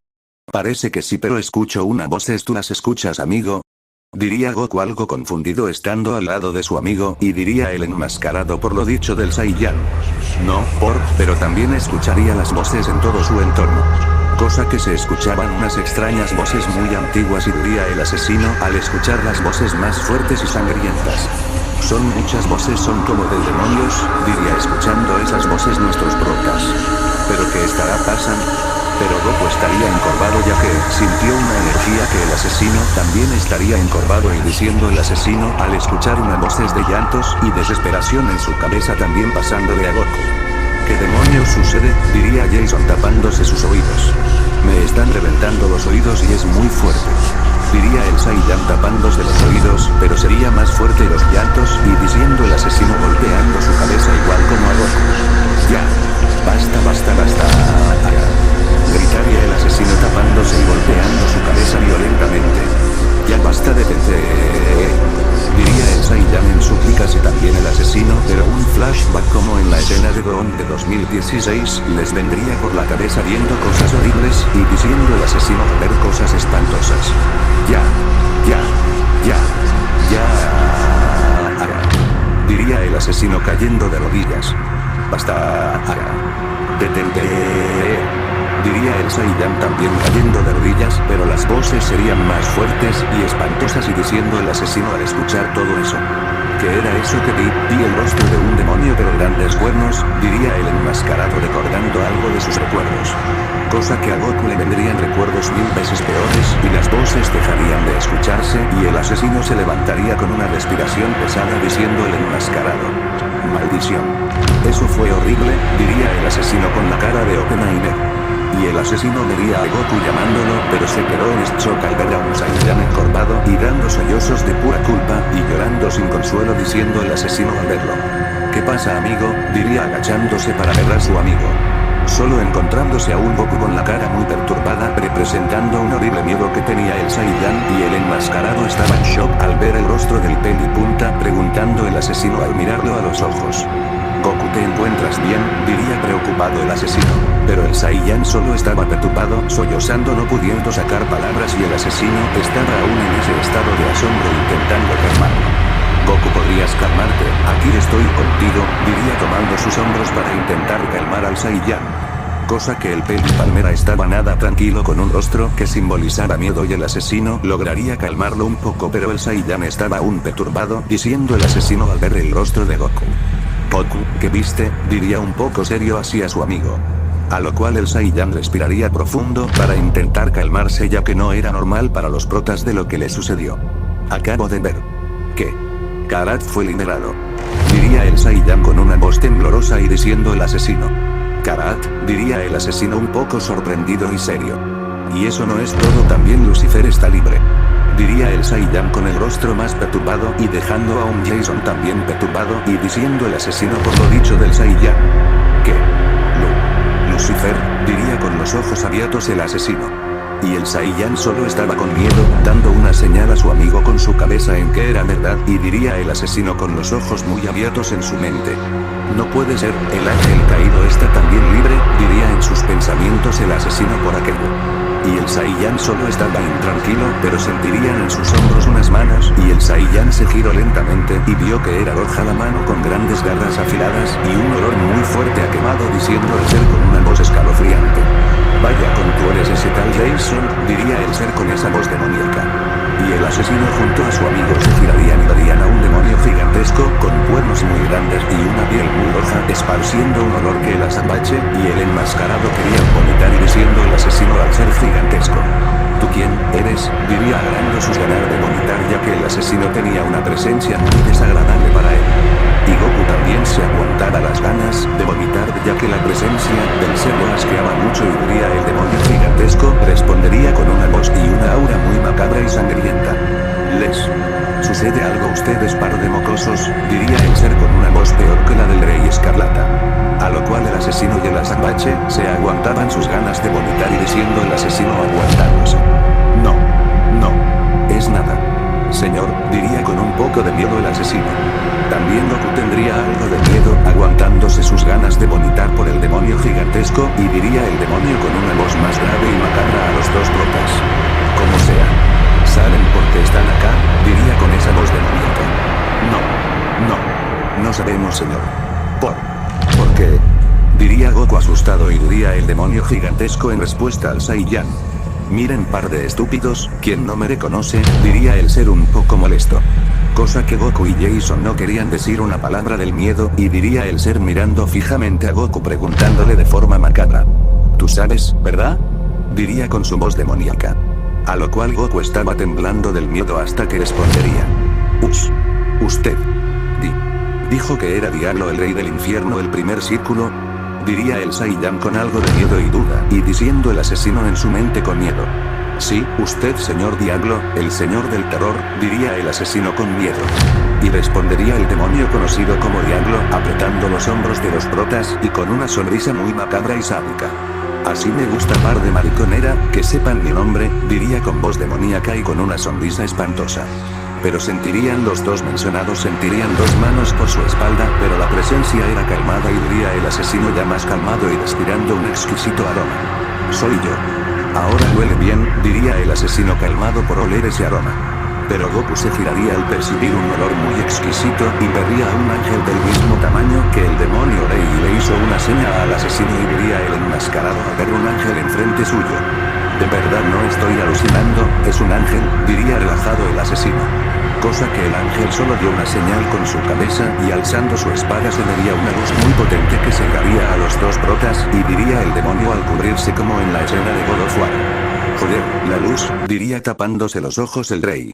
Parece que sí, pero escucho una voz. ¿Tú las escuchas, amigo? Diría Goku algo confundido estando al lado de su amigo y diría el enmascarado por lo dicho del Saiyan. No, pero también escucharía las voces en todo su entorno. Cosa que se escuchaban unas extrañas voces muy antiguas y diría el asesino al escuchar las voces más fuertes y sangrientas. Son muchas voces, son como de demonios, diría escuchando esas voces nuestros protas. ¿Pero qué estará pasando? Pero Goku estaría encorvado ya que sintió una energía que el asesino también estaría encorvado y diciendo el asesino al escuchar unas voces de llantos y desesperación en su cabeza también pasándole a Goku. ¿Qué demonios sucede? Diría Jason tapándose sus oídos. Me están reventando los oídos y es muy fuerte. Diría el Saiyan tapándose los oídos, pero sería más fuerte los llantos y diciendo el asesino golpeando su cabeza igual como a Goku. Ya. Basta. Gritaría el asesino tapándose y golpeando su cabeza violentamente. Ya basta de diría el Saiyan en súplicas y también el asesino, pero un flashback como en la escena de Gon de 2016 les vendría por la cabeza viendo cosas horribles y diciendo el asesino ver cosas espantosas. Ya. Diría el asesino cayendo de rodillas. Basta. Detente. Diría el Saiyan también cayendo de rodillas, pero las voces serían más fuertes y espantosas y diciendo el asesino al escuchar todo eso. ¿Qué era eso que vi? Vi el rostro de un demonio pero grandes cuernos, diría el enmascarado recordando algo de sus recuerdos. Cosa que a Goku le vendrían recuerdos 1000 veces peores y las voces dejarían de escucharse y el asesino se levantaría con una respiración pesada diciendo el enmascarado. Maldición. Eso fue horrible, diría el asesino con la cara de Oppenheimer. Y el asesino vería a Goku llamándolo, pero se quedó en shock al ver a un Saiyan encorvado y dando sollozos de pura culpa y llorando sin consuelo diciendo el asesino al verlo. ¿Qué pasa, amigo? Diría agachándose para ver a su amigo. Solo encontrándose a un Goku con la cara muy perturbada representando un horrible miedo que tenía el Saiyan y el enmascarado estaba en shock al ver el rostro del pelipunta preguntando el asesino al mirarlo a los ojos. Goku, ¿te encuentras bien? Diría preocupado el asesino. Pero el Saiyan solo estaba perturbado, sollozando no pudiendo sacar palabras y el asesino estaba aún en ese estado de asombro intentando calmarlo. Goku, ¿podrías calmarte? Aquí estoy contigo, diría tomando sus hombros para intentar calmar al Saiyan. Cosa que el Peli Palmera estaba nada tranquilo con un rostro que simbolizaba miedo y el asesino lograría calmarlo un poco pero el Saiyan estaba aún perturbado diciendo el asesino al ver el rostro de Goku. Goku, ¿qué viste? Diría un poco serio así a su amigo. A lo cual el Saiyan respiraría profundo para intentar calmarse ya que no era normal para los protas de lo que le sucedió. Acabo de ver que Karat fue liberado. Diría el Saiyan con una voz temblorosa y diciendo el asesino. Karat, diría el asesino un poco sorprendido y serio. Y eso no es todo, también Lucifer está libre. Diría el Saiyan con el rostro más perturbado y dejando a un Jason también perturbado y diciendo el asesino por lo dicho del Saiyan. ¿Qué? Lucifer, diría con los ojos abiertos el asesino. Y el Saiyan solo estaba con miedo, dando una señal a su amigo con su cabeza en que era verdad y diría el asesino con los ojos muy abiertos en su mente. No puede ser, el ángel caído está también libre, diría en sus pensamientos el asesino por aquello. Y el Saiyan solo estaba intranquilo, pero sentirían en sus hombros unas manos y el Saiyan se giró lentamente y vio que era roja la mano con grandes garras afiladas y un olor muy fuerte a quemado diciendo el ser con una voz escalofriante. Vaya con tú eres ese tal Jason, diría el ser con esa voz demoníaca. Y el asesino junto a su amigo se girarían y verían a un demonio gigantesco con cuernos muy grandes y una piel muy roja esparciendo un olor que las apache y el enmascarado quería vomitar y diciendo el asesino al ser gigantesco. ¿Tú quién eres? Diría agrando sus ganas de vomitar ya que el asesino tenía una presencia muy desagradable para él. Y Goku también se aguantaba las ganas de vomitar ya que la presencia del ser lo asqueaba mucho y diría el demonio gigantesco respondería con una voz y una aura muy macabra y sangrienta. Susurraría ¿Sucede algo ustedes par de mocosos? Diría el ser con una voz peor que la del Rey Escarlata. A lo cual el asesino y el azabache se aguantaban sus ganas de vomitar y diciendo el asesino aguantándose. No. No. Es nada. Señor, diría con un poco de miedo el asesino. También Goku tendría algo de miedo, aguantándose sus ganas de vomitar por el demonio gigantesco, y diría el demonio con una voz más grave y macabra a los dos protas. Como sea. ¿Saben por qué están acá? Diría con esa voz demoníaca. No sabemos, señor. ¿Por qué? Diría Goku asustado y diría el demonio gigantesco en respuesta al Saiyan. Miren par de estúpidos, quien no me reconoce, diría el ser un poco molesto. Cosa que Goku y Jason no querían decir una palabra del miedo, y diría el ser mirando fijamente a Goku preguntándole de forma macabra. ¿Tú sabes, verdad? Diría con su voz demoníaca. A lo cual Goku estaba temblando del miedo hasta que respondería. Usted. Dijo que era Diablo el rey del infierno el primer círculo. Diría el Saiyan con algo de miedo y duda, y diciendo el asesino en su mente con miedo. Sí, usted señor Diablo, el señor del terror, diría el asesino con miedo. Y respondería el demonio conocido como Diablo, apretando los hombros de los protas y con una sonrisa muy macabra y sádica. Así me gusta par de mariconera, que sepan mi nombre, diría con voz demoníaca y con una sonrisa espantosa. Pero sentirían los dos mencionados, sentirían dos manos por su espalda, pero la presencia era calmada y diría el asesino ya más calmado y respirando un exquisito aroma. Soy yo. Ahora huele bien, diría el asesino calmado por oler ese aroma. Pero Goku se giraría al percibir un olor muy exquisito y vería a un ángel del mismo tamaño que el demonio rey y le hizo una seña al asesino y diría el enmascarado al ver un ángel enfrente suyo. De verdad no estoy alucinando, es un ángel, diría relajado el asesino. Cosa que el ángel solo dio una señal con su cabeza y alzando su espada se vería una luz muy potente que cegaría a los dos protas y diría el demonio al cubrirse como en la escena de God of War. Joder, la luz, diría tapándose los ojos el rey.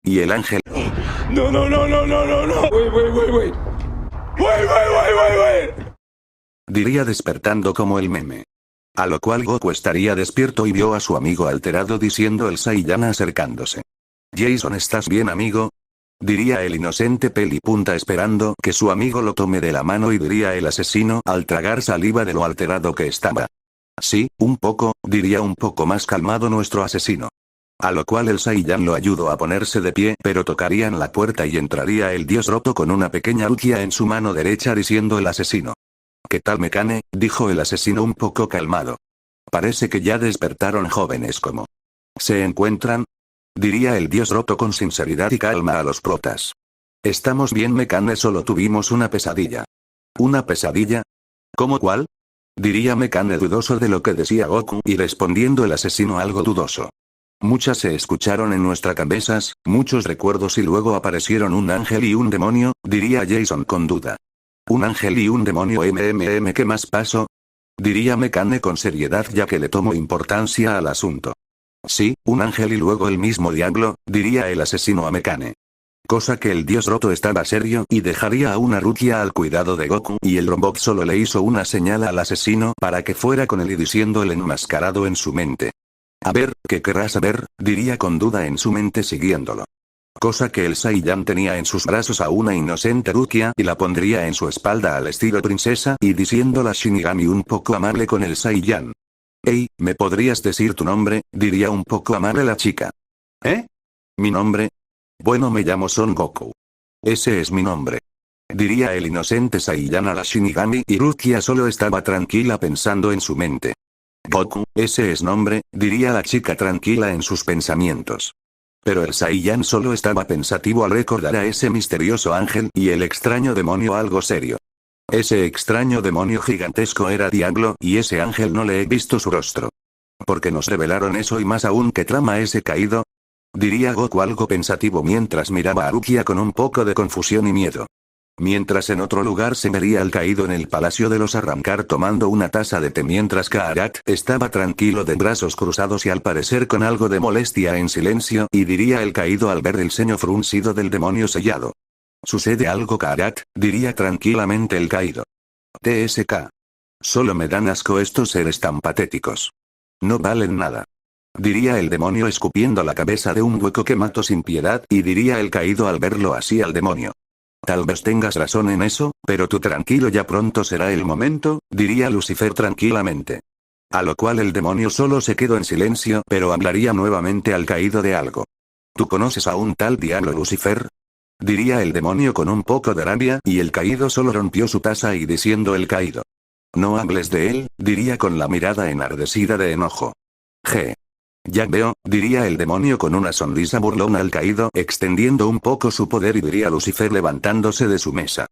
Y el ángel. No. Wait. Diría despertando como el meme. A lo cual Goku estaría despierto y vio a su amigo alterado diciendo el Saiyan acercándose. Jason, ¿estás bien, amigo? Diría el inocente Pelipunta esperando que su amigo lo tome de la mano y diría el asesino al tragar saliva de lo alterado que estaba. Sí, un poco, diría un poco más calmado nuestro asesino. A lo cual el Saiyan lo ayudó a ponerse de pie, pero tocarían la puerta y entraría el dios roto con una pequeña ruquia en su mano derecha diciendo el asesino. ¿Qué tal Mecane? Dijo el asesino un poco calmado. Parece que ya despertaron jóvenes como. ¿Se encuentran? Diría el dios roto con sinceridad y calma a los protas. Estamos bien Mecane, solo tuvimos una pesadilla. ¿Una pesadilla? ¿Cómo cuál? Diría Mecane dudoso de lo que decía Goku y respondiendo el asesino algo dudoso. Muchas se escucharon en nuestras cabezas, muchos recuerdos y luego aparecieron un ángel y un demonio, diría Jason con duda. ¿Un ángel y un demonio? ¿Qué más pasó? Diría Mecane con seriedad ya que le tomó importancia al asunto. Sí, un ángel y luego el mismo diablo, diría el asesino a Mecane. Cosa que el dios roto estaba serio y dejaría a una ruquia al cuidado de Goku y el robot solo le hizo una señal al asesino para que fuera con él y diciendo el enmascarado en su mente. A ver, ¿qué querrás saber? Diría con duda en su mente siguiéndolo. Cosa que el Saiyan tenía en sus brazos a una inocente ruquia y la pondría en su espalda al estilo princesa y diciendo la Shinigami un poco amable con el Saiyan. Hey, ¿me podrías decir tu nombre? Diría un poco amable la chica. ¿Eh? ¿Mi nombre? Bueno, me llamo Son Goku. Ese es mi nombre. Diría el inocente Saiyan a la Shinigami y Rukia solo estaba tranquila pensando en su mente. Goku, ese es nombre, diría la chica tranquila en sus pensamientos. Pero el Saiyan solo estaba pensativo al recordar a ese misterioso ángel y el extraño demonio algo serio. Ese extraño demonio gigantesco era Diablo y ese ángel no le he visto su rostro. ¿Por qué nos revelaron eso y más aún que trama ese caído? Diría Goku algo pensativo mientras miraba a Rukia con un poco de confusión y miedo. Mientras en otro lugar se vería al caído en el Palacio de los Arrancar tomando una taza de té mientras Kaarat estaba tranquilo de brazos cruzados y al parecer con algo de molestia en silencio y diría el caído al ver el ceño fruncido del demonio sellado. ¿Sucede algo Kaarat? Diría tranquilamente el caído. TSK. Solo me dan asco estos seres tan patéticos. No valen nada. Diría el demonio escupiendo la cabeza de un hueco que mato sin piedad, y diría el caído al verlo así al demonio. Tal vez tengas razón en eso, pero tú tranquilo, ya pronto será el momento, diría Lucifer tranquilamente. A lo cual el demonio solo se quedó en silencio, pero hablaría nuevamente al caído de algo. ¿Tú conoces a un tal diablo Lucifer? Diría el demonio con un poco de rabia, y el caído solo rompió su taza y diciendo el caído. No hables de él, diría con la mirada enardecida de enojo. Ya veo, diría el demonio con una sonrisa burlona al caído, extendiendo un poco su poder, y diría Lucifer levantándose de su mesa.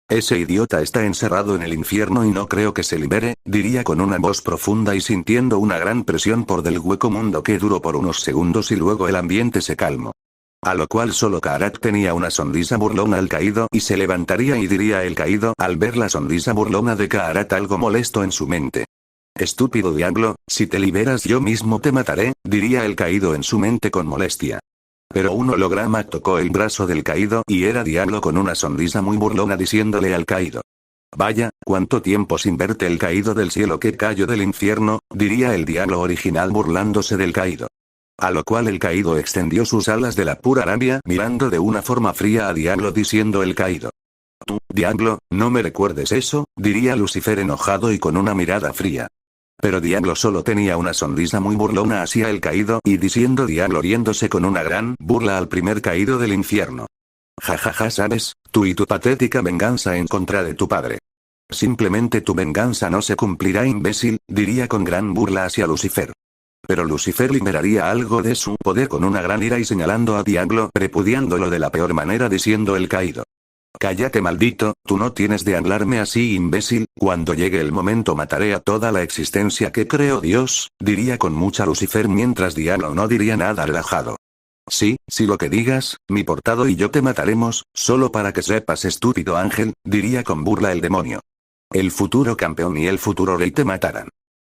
Ese idiota está encerrado en el infierno y no creo que se libere, diría con una voz profunda y sintiendo una gran presión por del hueco mundo que duró por unos segundos y luego el ambiente se calmó. A lo cual solo Karat tenía una sonrisa burlona al caído y se levantaría y diría el caído al ver la sonrisa burlona de Karat algo molesto en su mente. Estúpido diablo, si te liberas yo mismo te mataré, diría el caído en su mente con molestia. Pero un holograma tocó el brazo del caído y era Diablo con una sonrisa muy burlona diciéndole al caído. Vaya, cuánto tiempo sin verte, el caído del cielo que cayó del infierno, diría el Diablo original burlándose del caído. A lo cual el caído extendió sus alas de la pura rabia mirando de una forma fría a Diablo diciendo el caído. Tú, Diablo, no me recuerdes eso, diría Lucifer enojado y con una mirada fría. Pero Diablo solo tenía una sonrisa muy burlona hacia el caído y diciendo Diablo riéndose con una gran burla al primer caído del infierno. Jajaja, sabes, tú y tu patética venganza en contra de tu padre. Simplemente tu venganza no se cumplirá, imbécil, diría con gran burla hacia Lucifer. Pero Lucifer liberaría algo de su poder con una gran ira y señalando a Diablo, repudiándolo de la peor manera diciendo el caído. Cállate maldito, tú no tienes de hablarme así, imbécil, cuando llegue el momento mataré a toda la existencia que creó Dios, diría con mucha Lucifer mientras Diablo no diría nada relajado. Sí, lo que digas, mi portado y yo te mataremos, solo para que sepas estúpido ángel, diría con burla el demonio. El futuro campeón y el futuro rey te matarán.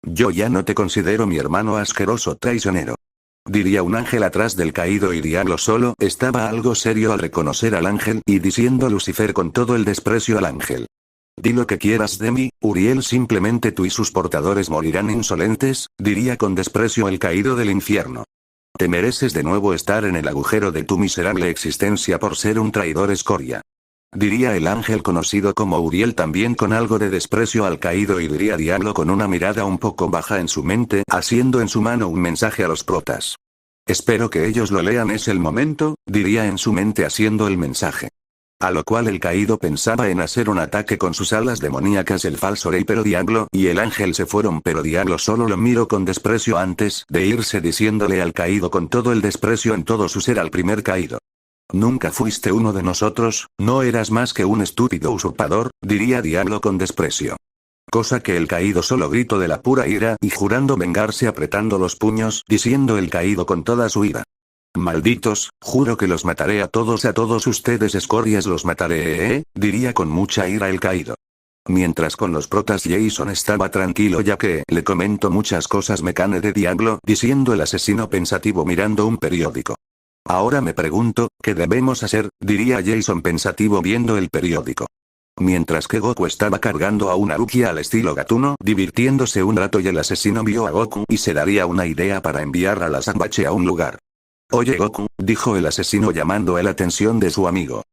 Yo ya no te considero mi hermano asqueroso traicionero. Diría un ángel atrás del caído y Diablo solo estaba algo serio al reconocer al ángel y diciendo Lucifer con todo el desprecio al ángel. Di lo que quieras de mí, Uriel, simplemente tú y sus portadores morirán insolentes, diría con desprecio el caído del infierno. Te mereces de nuevo estar en el agujero de tu miserable existencia por ser un traidor escoria. Diría el ángel conocido como Uriel también con algo de desprecio al caído y diría Diablo con una mirada un poco baja en su mente, haciendo en su mano un mensaje a los protas. Espero que ellos lo lean, es el momento, diría en su mente haciendo el mensaje. A lo cual el caído pensaba en hacer un ataque con sus alas demoníacas el falso rey, pero Diablo y el ángel se fueron, pero Diablo solo lo miró con desprecio antes de irse diciéndole al caído con todo el desprecio en todo su ser al primer caído. Nunca fuiste uno de nosotros, no eras más que un estúpido usurpador, diría Diablo con desprecio. Cosa que el caído solo gritó de la pura ira y jurando vengarse apretando los puños, diciendo el caído con toda su ira. Malditos, juro que los mataré a todos ustedes escorias, los mataré, diría con mucha ira el caído. Mientras con los protas Jason estaba tranquilo ya que le comento muchas cosas me cane de Diablo, diciendo el asesino pensativo mirando un periódico. Ahora me pregunto, ¿qué debemos hacer?, diría Jason pensativo viendo el periódico. Mientras que Goku estaba cargando a una Rukia al estilo gatuno, divirtiéndose un rato y el asesino vio a Goku y se daría una idea para enviar a la Sanbache a un lugar. Oye Goku, dijo el asesino llamando la atención de su amigo.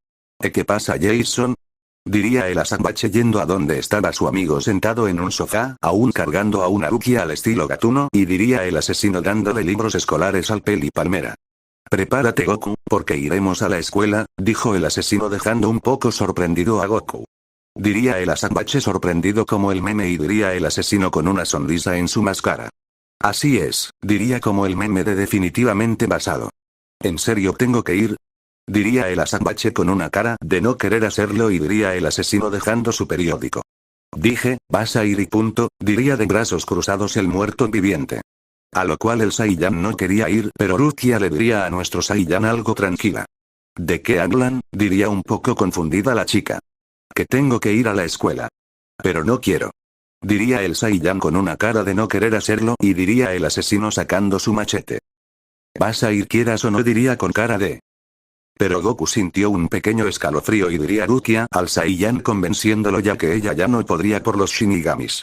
¿Qué pasa Jason?, diría el Sanbache yendo a donde estaba su amigo sentado en un sofá, aún cargando a una Rukia al estilo gatuno, y diría el asesino dándole libros escolares al Peli Palmera. Prepárate Goku, porque iremos a la escuela, dijo el asesino dejando un poco sorprendido a Goku. Diría el Asambache sorprendido como el meme y diría el asesino con una sonrisa en su máscara. Así es, diría como el meme de definitivamente basado. ¿En serio tengo que ir?, diría el Asambache con una cara de no querer hacerlo y diría el asesino dejando su periódico. Dije, vas a ir y punto, diría de brazos cruzados el muerto viviente. A lo cual el Saiyan no quería ir, pero Rukia le diría a nuestro Saiyan algo tranquila. ¿De qué hablan?, diría un poco confundida la chica. Que tengo que ir a la escuela. Pero no quiero. Diría el Saiyan con una cara de no querer hacerlo y diría el asesino sacando su machete. ¿Vas a ir quieras o no?, diría con cara de. Pero Goku sintió un pequeño escalofrío y diría Rukia al Saiyan convenciéndolo ya que ella ya no podría por los Shinigamis.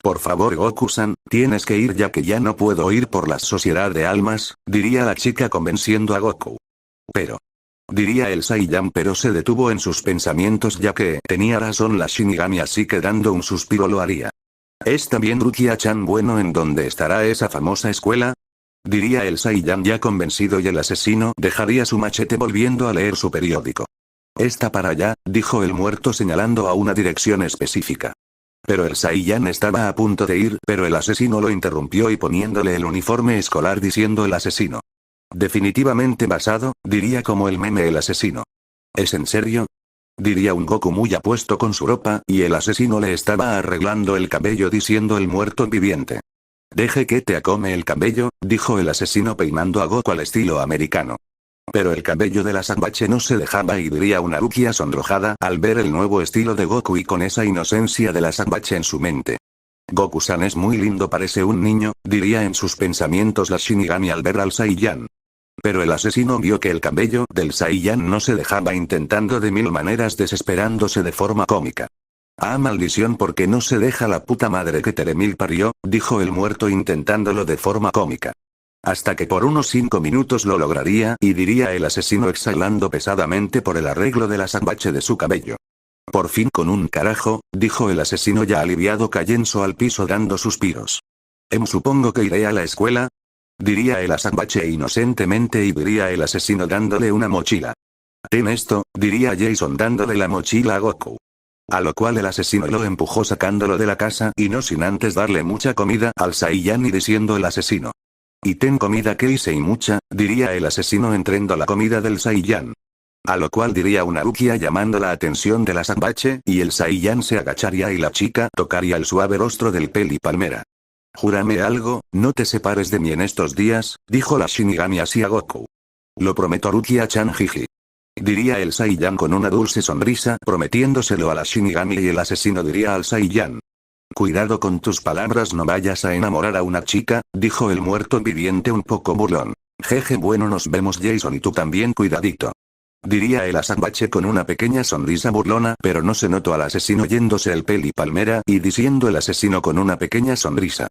Por favor Goku-san, tienes que ir ya que ya no puedo ir por la sociedad de almas, diría la chica convenciendo a Goku. Pero, diría el Saiyan, pero se detuvo en sus pensamientos ya que tenía razón la Shinigami, así que dando un suspiro lo haría. ¿Está bien Rukia-chan? Bueno, ¿en dónde estará esa famosa escuela? Diría el Saiyan ya convencido, y el asesino dejaría su machete volviendo a leer su periódico. Está para allá, dijo el muerto señalando a una dirección específica. Pero el Saiyan estaba a punto de ir, pero el asesino lo interrumpió y poniéndole el uniforme escolar diciendo el asesino. Definitivamente basado, diría como el meme el asesino. ¿Es en serio? Diría un Goku muy apuesto con su ropa, y el asesino le estaba arreglando el cabello diciendo el muerto viviente. Deje que te acome el cabello, dijo el asesino peinando a Goku al estilo americano. Pero el cabello de la Sakbache no se dejaba y diría una Rukia sonrojada al ver el nuevo estilo de Goku y con esa inocencia de la Sakbache en su mente. Goku-san es muy lindo, parece un niño, diría en sus pensamientos la Shinigami al ver al Saiyan. Pero el asesino vio que el cabello del Saiyan no se dejaba, intentando de mil maneras, desesperándose de forma cómica. Ah, maldición, porque no se deja la puta madre que Teremil parió, dijo el muerto intentándolo de forma cómica. Hasta que por unos 5 minutos lo lograría, y diría el asesino exhalando pesadamente por el arreglo de la Sakbache de su cabello. Por fin, con un carajo, dijo el asesino ya aliviado cayendo al piso dando suspiros. Supongo que iré a la escuela, diría el Sakbache inocentemente, y diría el asesino dándole una mochila. Ten esto, diría Jason dándole la mochila a Goku. A lo cual el asesino lo empujó sacándolo de la casa y no sin antes darle mucha comida al Saiyan y diciendo el asesino. Y ten comida que hice y mucha, diría el asesino entrando la comida del Saiyan. A lo cual diría una Rukia llamando la atención de la Sakbache, y el Saiyan se agacharía y la chica tocaría el suave rostro del Peli Palmera. Júrame algo, no te separes de mí en estos días, dijo la Shinigami así a Goku. Lo prometo Rukia-chan, jiji. Diría el Saiyan con una dulce sonrisa prometiéndoselo a la Shinigami, y el asesino diría al Saiyan. Cuidado con tus palabras, no vayas a enamorar a una chica, dijo el muerto viviente un poco burlón. Jeje, bueno, nos vemos Jason, y tú también cuidadito. Diría el Sakbache con una pequeña sonrisa burlona, pero no se notó al asesino yéndose el Peli Palmera, y diciendo el asesino con una pequeña sonrisa.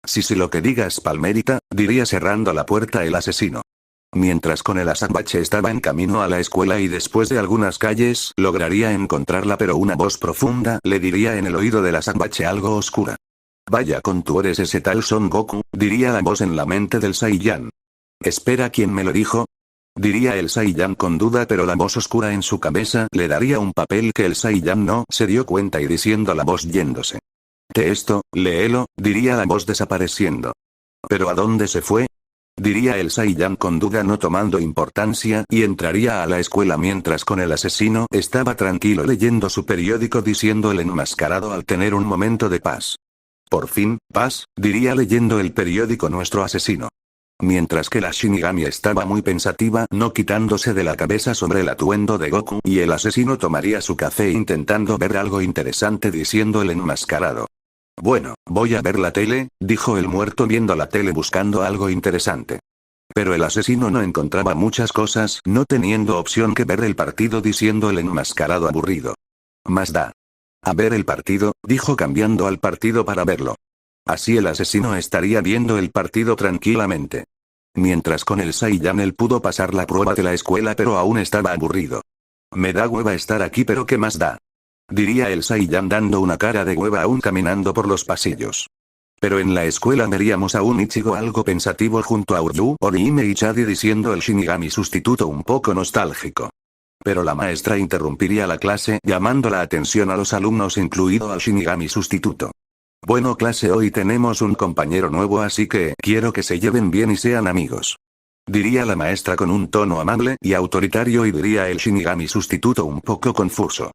Si lo que digas Palmerita, diría cerrando la puerta el asesino. Mientras con el Sakbache estaba en camino a la escuela y después de algunas calles lograría encontrarla, pero una voz profunda le diría en el oído de la Sakbache algo oscura. Vaya con tú eres ese tal Son Goku, diría la voz en la mente del Saiyan. Espera, ¿quién me lo dijo? Diría el Saiyan con duda, pero la voz oscura en su cabeza le daría un papel que el Saiyan no se dio cuenta y diciendo la voz yéndose. Te esto, léelo, diría la voz desapareciendo. ¿Pero a dónde se fue? Diría el Saiyan con duda no tomando importancia, y entraría a la escuela mientras con el asesino estaba tranquilo leyendo su periódico diciendo el enmascarado al tener un momento de paz. Por fin, paz, diría leyendo el periódico nuestro asesino. Mientras que la Shinigami estaba muy pensativa, no quitándose de la cabeza sobre el atuendo de Goku, y el asesino tomaría su café intentando ver algo interesante diciendo el enmascarado. Bueno, voy a ver la tele, dijo el muerto viendo la tele buscando algo interesante. Pero el asesino no encontraba muchas cosas, no teniendo opción que ver el partido diciendo el enmascarado aburrido. Más da. A ver el partido, dijo cambiando al partido para verlo. Así el asesino estaría viendo el partido tranquilamente. Mientras con el Saiyan él pudo pasar la prueba de la escuela pero aún estaba aburrido. Me da hueva estar aquí, pero ¿qué más da? Diría el Saiyan dando una cara de hueva aún caminando por los pasillos. Pero en la escuela veríamos a un Ichigo algo pensativo junto a Uryu, Orihime y Chadi diciendo el Shinigami sustituto un poco nostálgico. Pero la maestra interrumpiría la clase llamando la atención a los alumnos incluido al Shinigami sustituto. Bueno clase, hoy tenemos un compañero nuevo, así que quiero que se lleven bien y sean amigos. Diría la maestra con un tono amable y autoritario, y diría el Shinigami sustituto un poco confuso.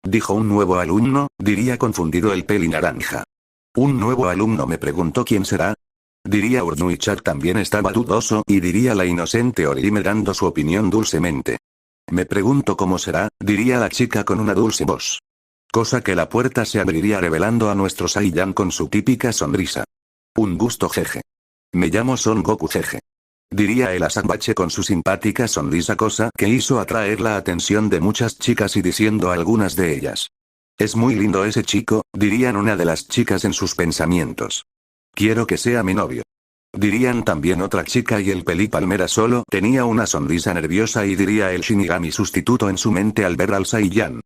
Dijo un nuevo alumno, diría confundido el Peli Naranja. Un nuevo alumno, me preguntó quién será. Diría Uryu, y Chad también estaba dudoso, y diría la inocente Orihime dando su opinión dulcemente. Me pregunto cómo será, diría la chica con una dulce voz. Cosa que la puerta se abriría revelando a nuestro Saiyan con su típica sonrisa. Un gusto, jeje. Me llamo Son Goku, jeje. Diría el Sakbache con su simpática sonrisa, cosa que hizo atraer la atención de muchas chicas y diciendo a algunas de ellas. Es muy lindo ese chico, dirían una de las chicas en sus pensamientos. Quiero que sea mi novio. Dirían también otra chica y el Peli Palmera solo tenía una sonrisa nerviosa y diría el Shinigami sustituto en su mente al ver al Saiyan.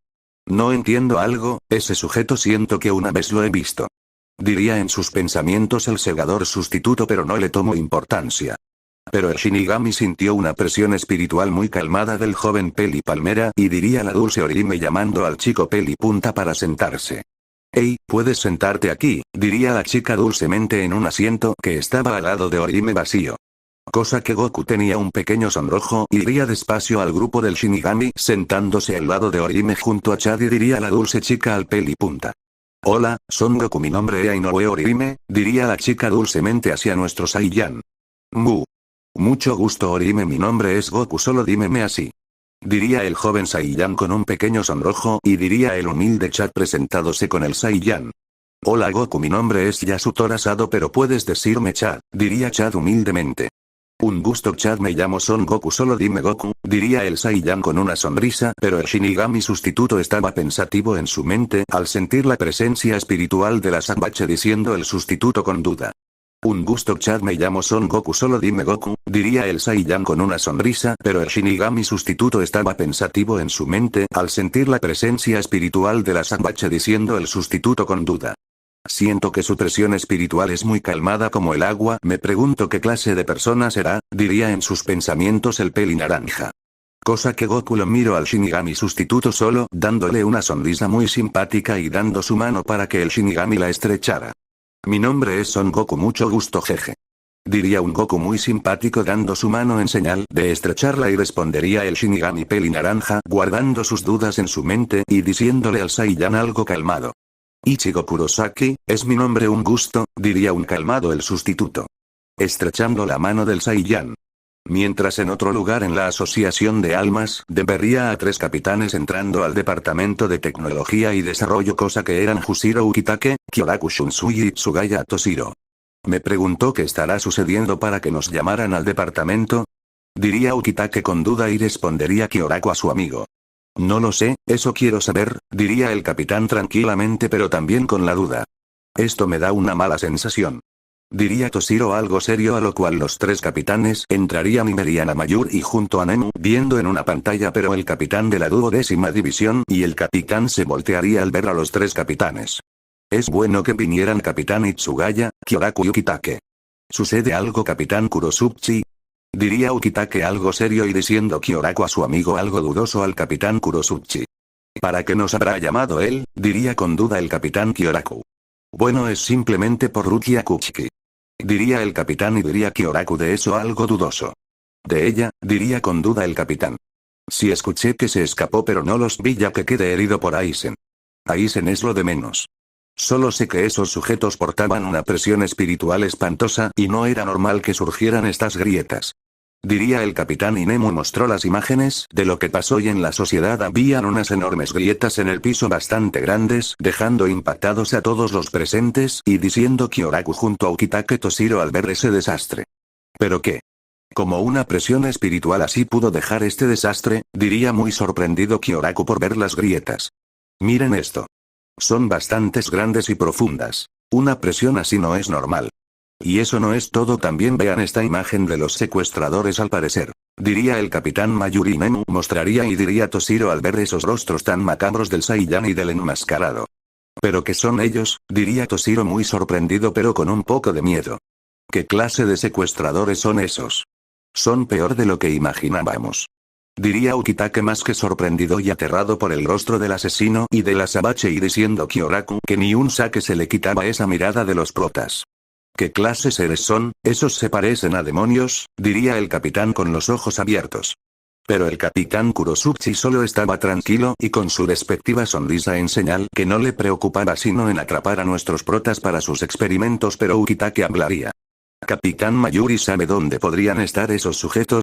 No entiendo algo, ese sujeto siento que una vez lo he visto. Diría en sus pensamientos el segador sustituto pero no le tomo importancia. Pero el Shinigami sintió una presión espiritual muy calmada del joven Peli Palmera y diría la dulce Orihime llamando al chico Peli Punta para sentarse. Hey, puedes sentarte aquí, diría la chica dulcemente en un asiento que estaba al lado de Orihime vacío. Cosa que Goku tenía un pequeño sonrojo y iría despacio al grupo del Shinigami sentándose al lado de Orihime junto a Chad y diría la dulce chica al Peli Punta. Hola, Son Goku, mi nombre es Ainoue Orihime, diría la chica dulcemente hacia nuestro Saiyan. Mucho gusto Orihime, mi nombre es Goku, solo dímeme así. Diría el joven Saiyan con un pequeño sonrojo y diría el humilde Chad presentándose con el Saiyan. Hola Goku, mi nombre es Yasutora Sado pero puedes decirme Chad, diría Chad humildemente. Un gusto Chad, me llamo Son Goku, solo dime Goku, diría el Saiyan con una sonrisa pero el Shinigami sustituto estaba pensativo en su mente al sentir la presencia espiritual de la Sanbache diciendo el sustituto con duda. Un gusto Chad, me llamo Son Goku, solo dime Goku, diría el Saiyan con una sonrisa pero el Shinigami sustituto estaba pensativo en su mente al sentir la presencia espiritual de la Sanbache diciendo el sustituto con duda. Siento que su presión espiritual es muy calmada como el agua, me pregunto qué clase de persona será, diría en sus pensamientos el Peli Naranja. Cosa que Goku lo miró al Shinigami sustituto solo dándole una sonrisa muy simpática y dando su mano para que el Shinigami la estrechara. Mi nombre es Son Goku, mucho gusto jeje. Diría un Goku muy simpático dando su mano en señal de estrecharla y respondería el Shinigami Peli Naranja guardando sus dudas en su mente y diciéndole al Saiyan algo calmado. Ichigo Kurosaki, es mi nombre, un gusto, diría un calmado el sustituto. Estrechando la mano del Saiyan. Mientras en otro lugar en la Asociación de Almas, vería a 3 capitanes entrando al Departamento de Tecnología y Desarrollo, cosa que eran Jushiro Ukitake, Kyoraku Shunsui y Tsugaya Toshiro. Me preguntó qué estará sucediendo para que nos llamaran al departamento. Diría Ukitake con duda y respondería Kyoraku a su amigo. No lo sé, eso quiero saber, diría el capitán tranquilamente pero también con la duda. Esto me da una mala sensación. Diría Toshiro algo serio, a lo cual los 3 capitanes entrarían y verían a Mayuri junto a Nemu viendo en una pantalla pero el capitán de la 12ª división y el capitán se voltearía al ver a los 3 capitanes. Es bueno que vinieran capitán Itsugaya, Kyoraku y Ukitake. ¿Sucede algo capitán Kurosuchi? Diría Ukitake algo serio y diciendo Kyoraku a su amigo algo dudoso al capitán Kurosuchi. ¿Para qué nos habrá llamado él? Diría con duda el capitán Kyoraku. Bueno, es simplemente por Rukia Kuchiki. Diría el capitán y diría Kyoraku de eso algo dudoso. De ella, diría con duda el capitán. Sí, escuché que se escapó pero no los vi ya que quedé herido por Aizen. Aizen es lo de menos. Solo sé que esos sujetos portaban una presión espiritual espantosa y no era normal que surgieran estas grietas. Diría el capitán y Nemu mostró las imágenes de lo que pasó y en la sociedad habían unas enormes grietas en el piso bastante grandes, dejando impactados a todos los presentes y diciendo Kyoraku junto a Ukitake Toshiro al ver ese desastre. ¿Pero qué? Como una presión espiritual así pudo dejar este desastre, diría muy sorprendido Kyoraku por ver las grietas. Miren esto. Son bastantes grandes y profundas. Una presión así no es normal. Y eso no es todo, también vean esta imagen de los secuestradores al parecer. Diría el capitán Mayuri y Nemu mostraría y diría Toshiro al ver esos rostros tan macabros del Saiyan y del enmascarado. ¿Pero qué son ellos? Diría Toshiro muy sorprendido pero con un poco de miedo. ¿Qué clase de secuestradores son esos? Son peor de lo que imaginábamos. Diría Ukitake más que sorprendido y aterrado por el rostro del asesino y de la Sabache y diciendo Kyoraku que ni un saque se le quitaba esa mirada de los protas. ¿Qué clase seres son? Esos se parecen a demonios, diría el capitán con los ojos abiertos. Pero el capitán Kurosuchi solo estaba tranquilo y con su respectiva sonrisa en señal que no le preocupaba sino en atrapar a nuestros protas para sus experimentos, pero Ukitake hablaría. Capitán Mayuri, ¿sabe dónde podrían estar esos sujetos?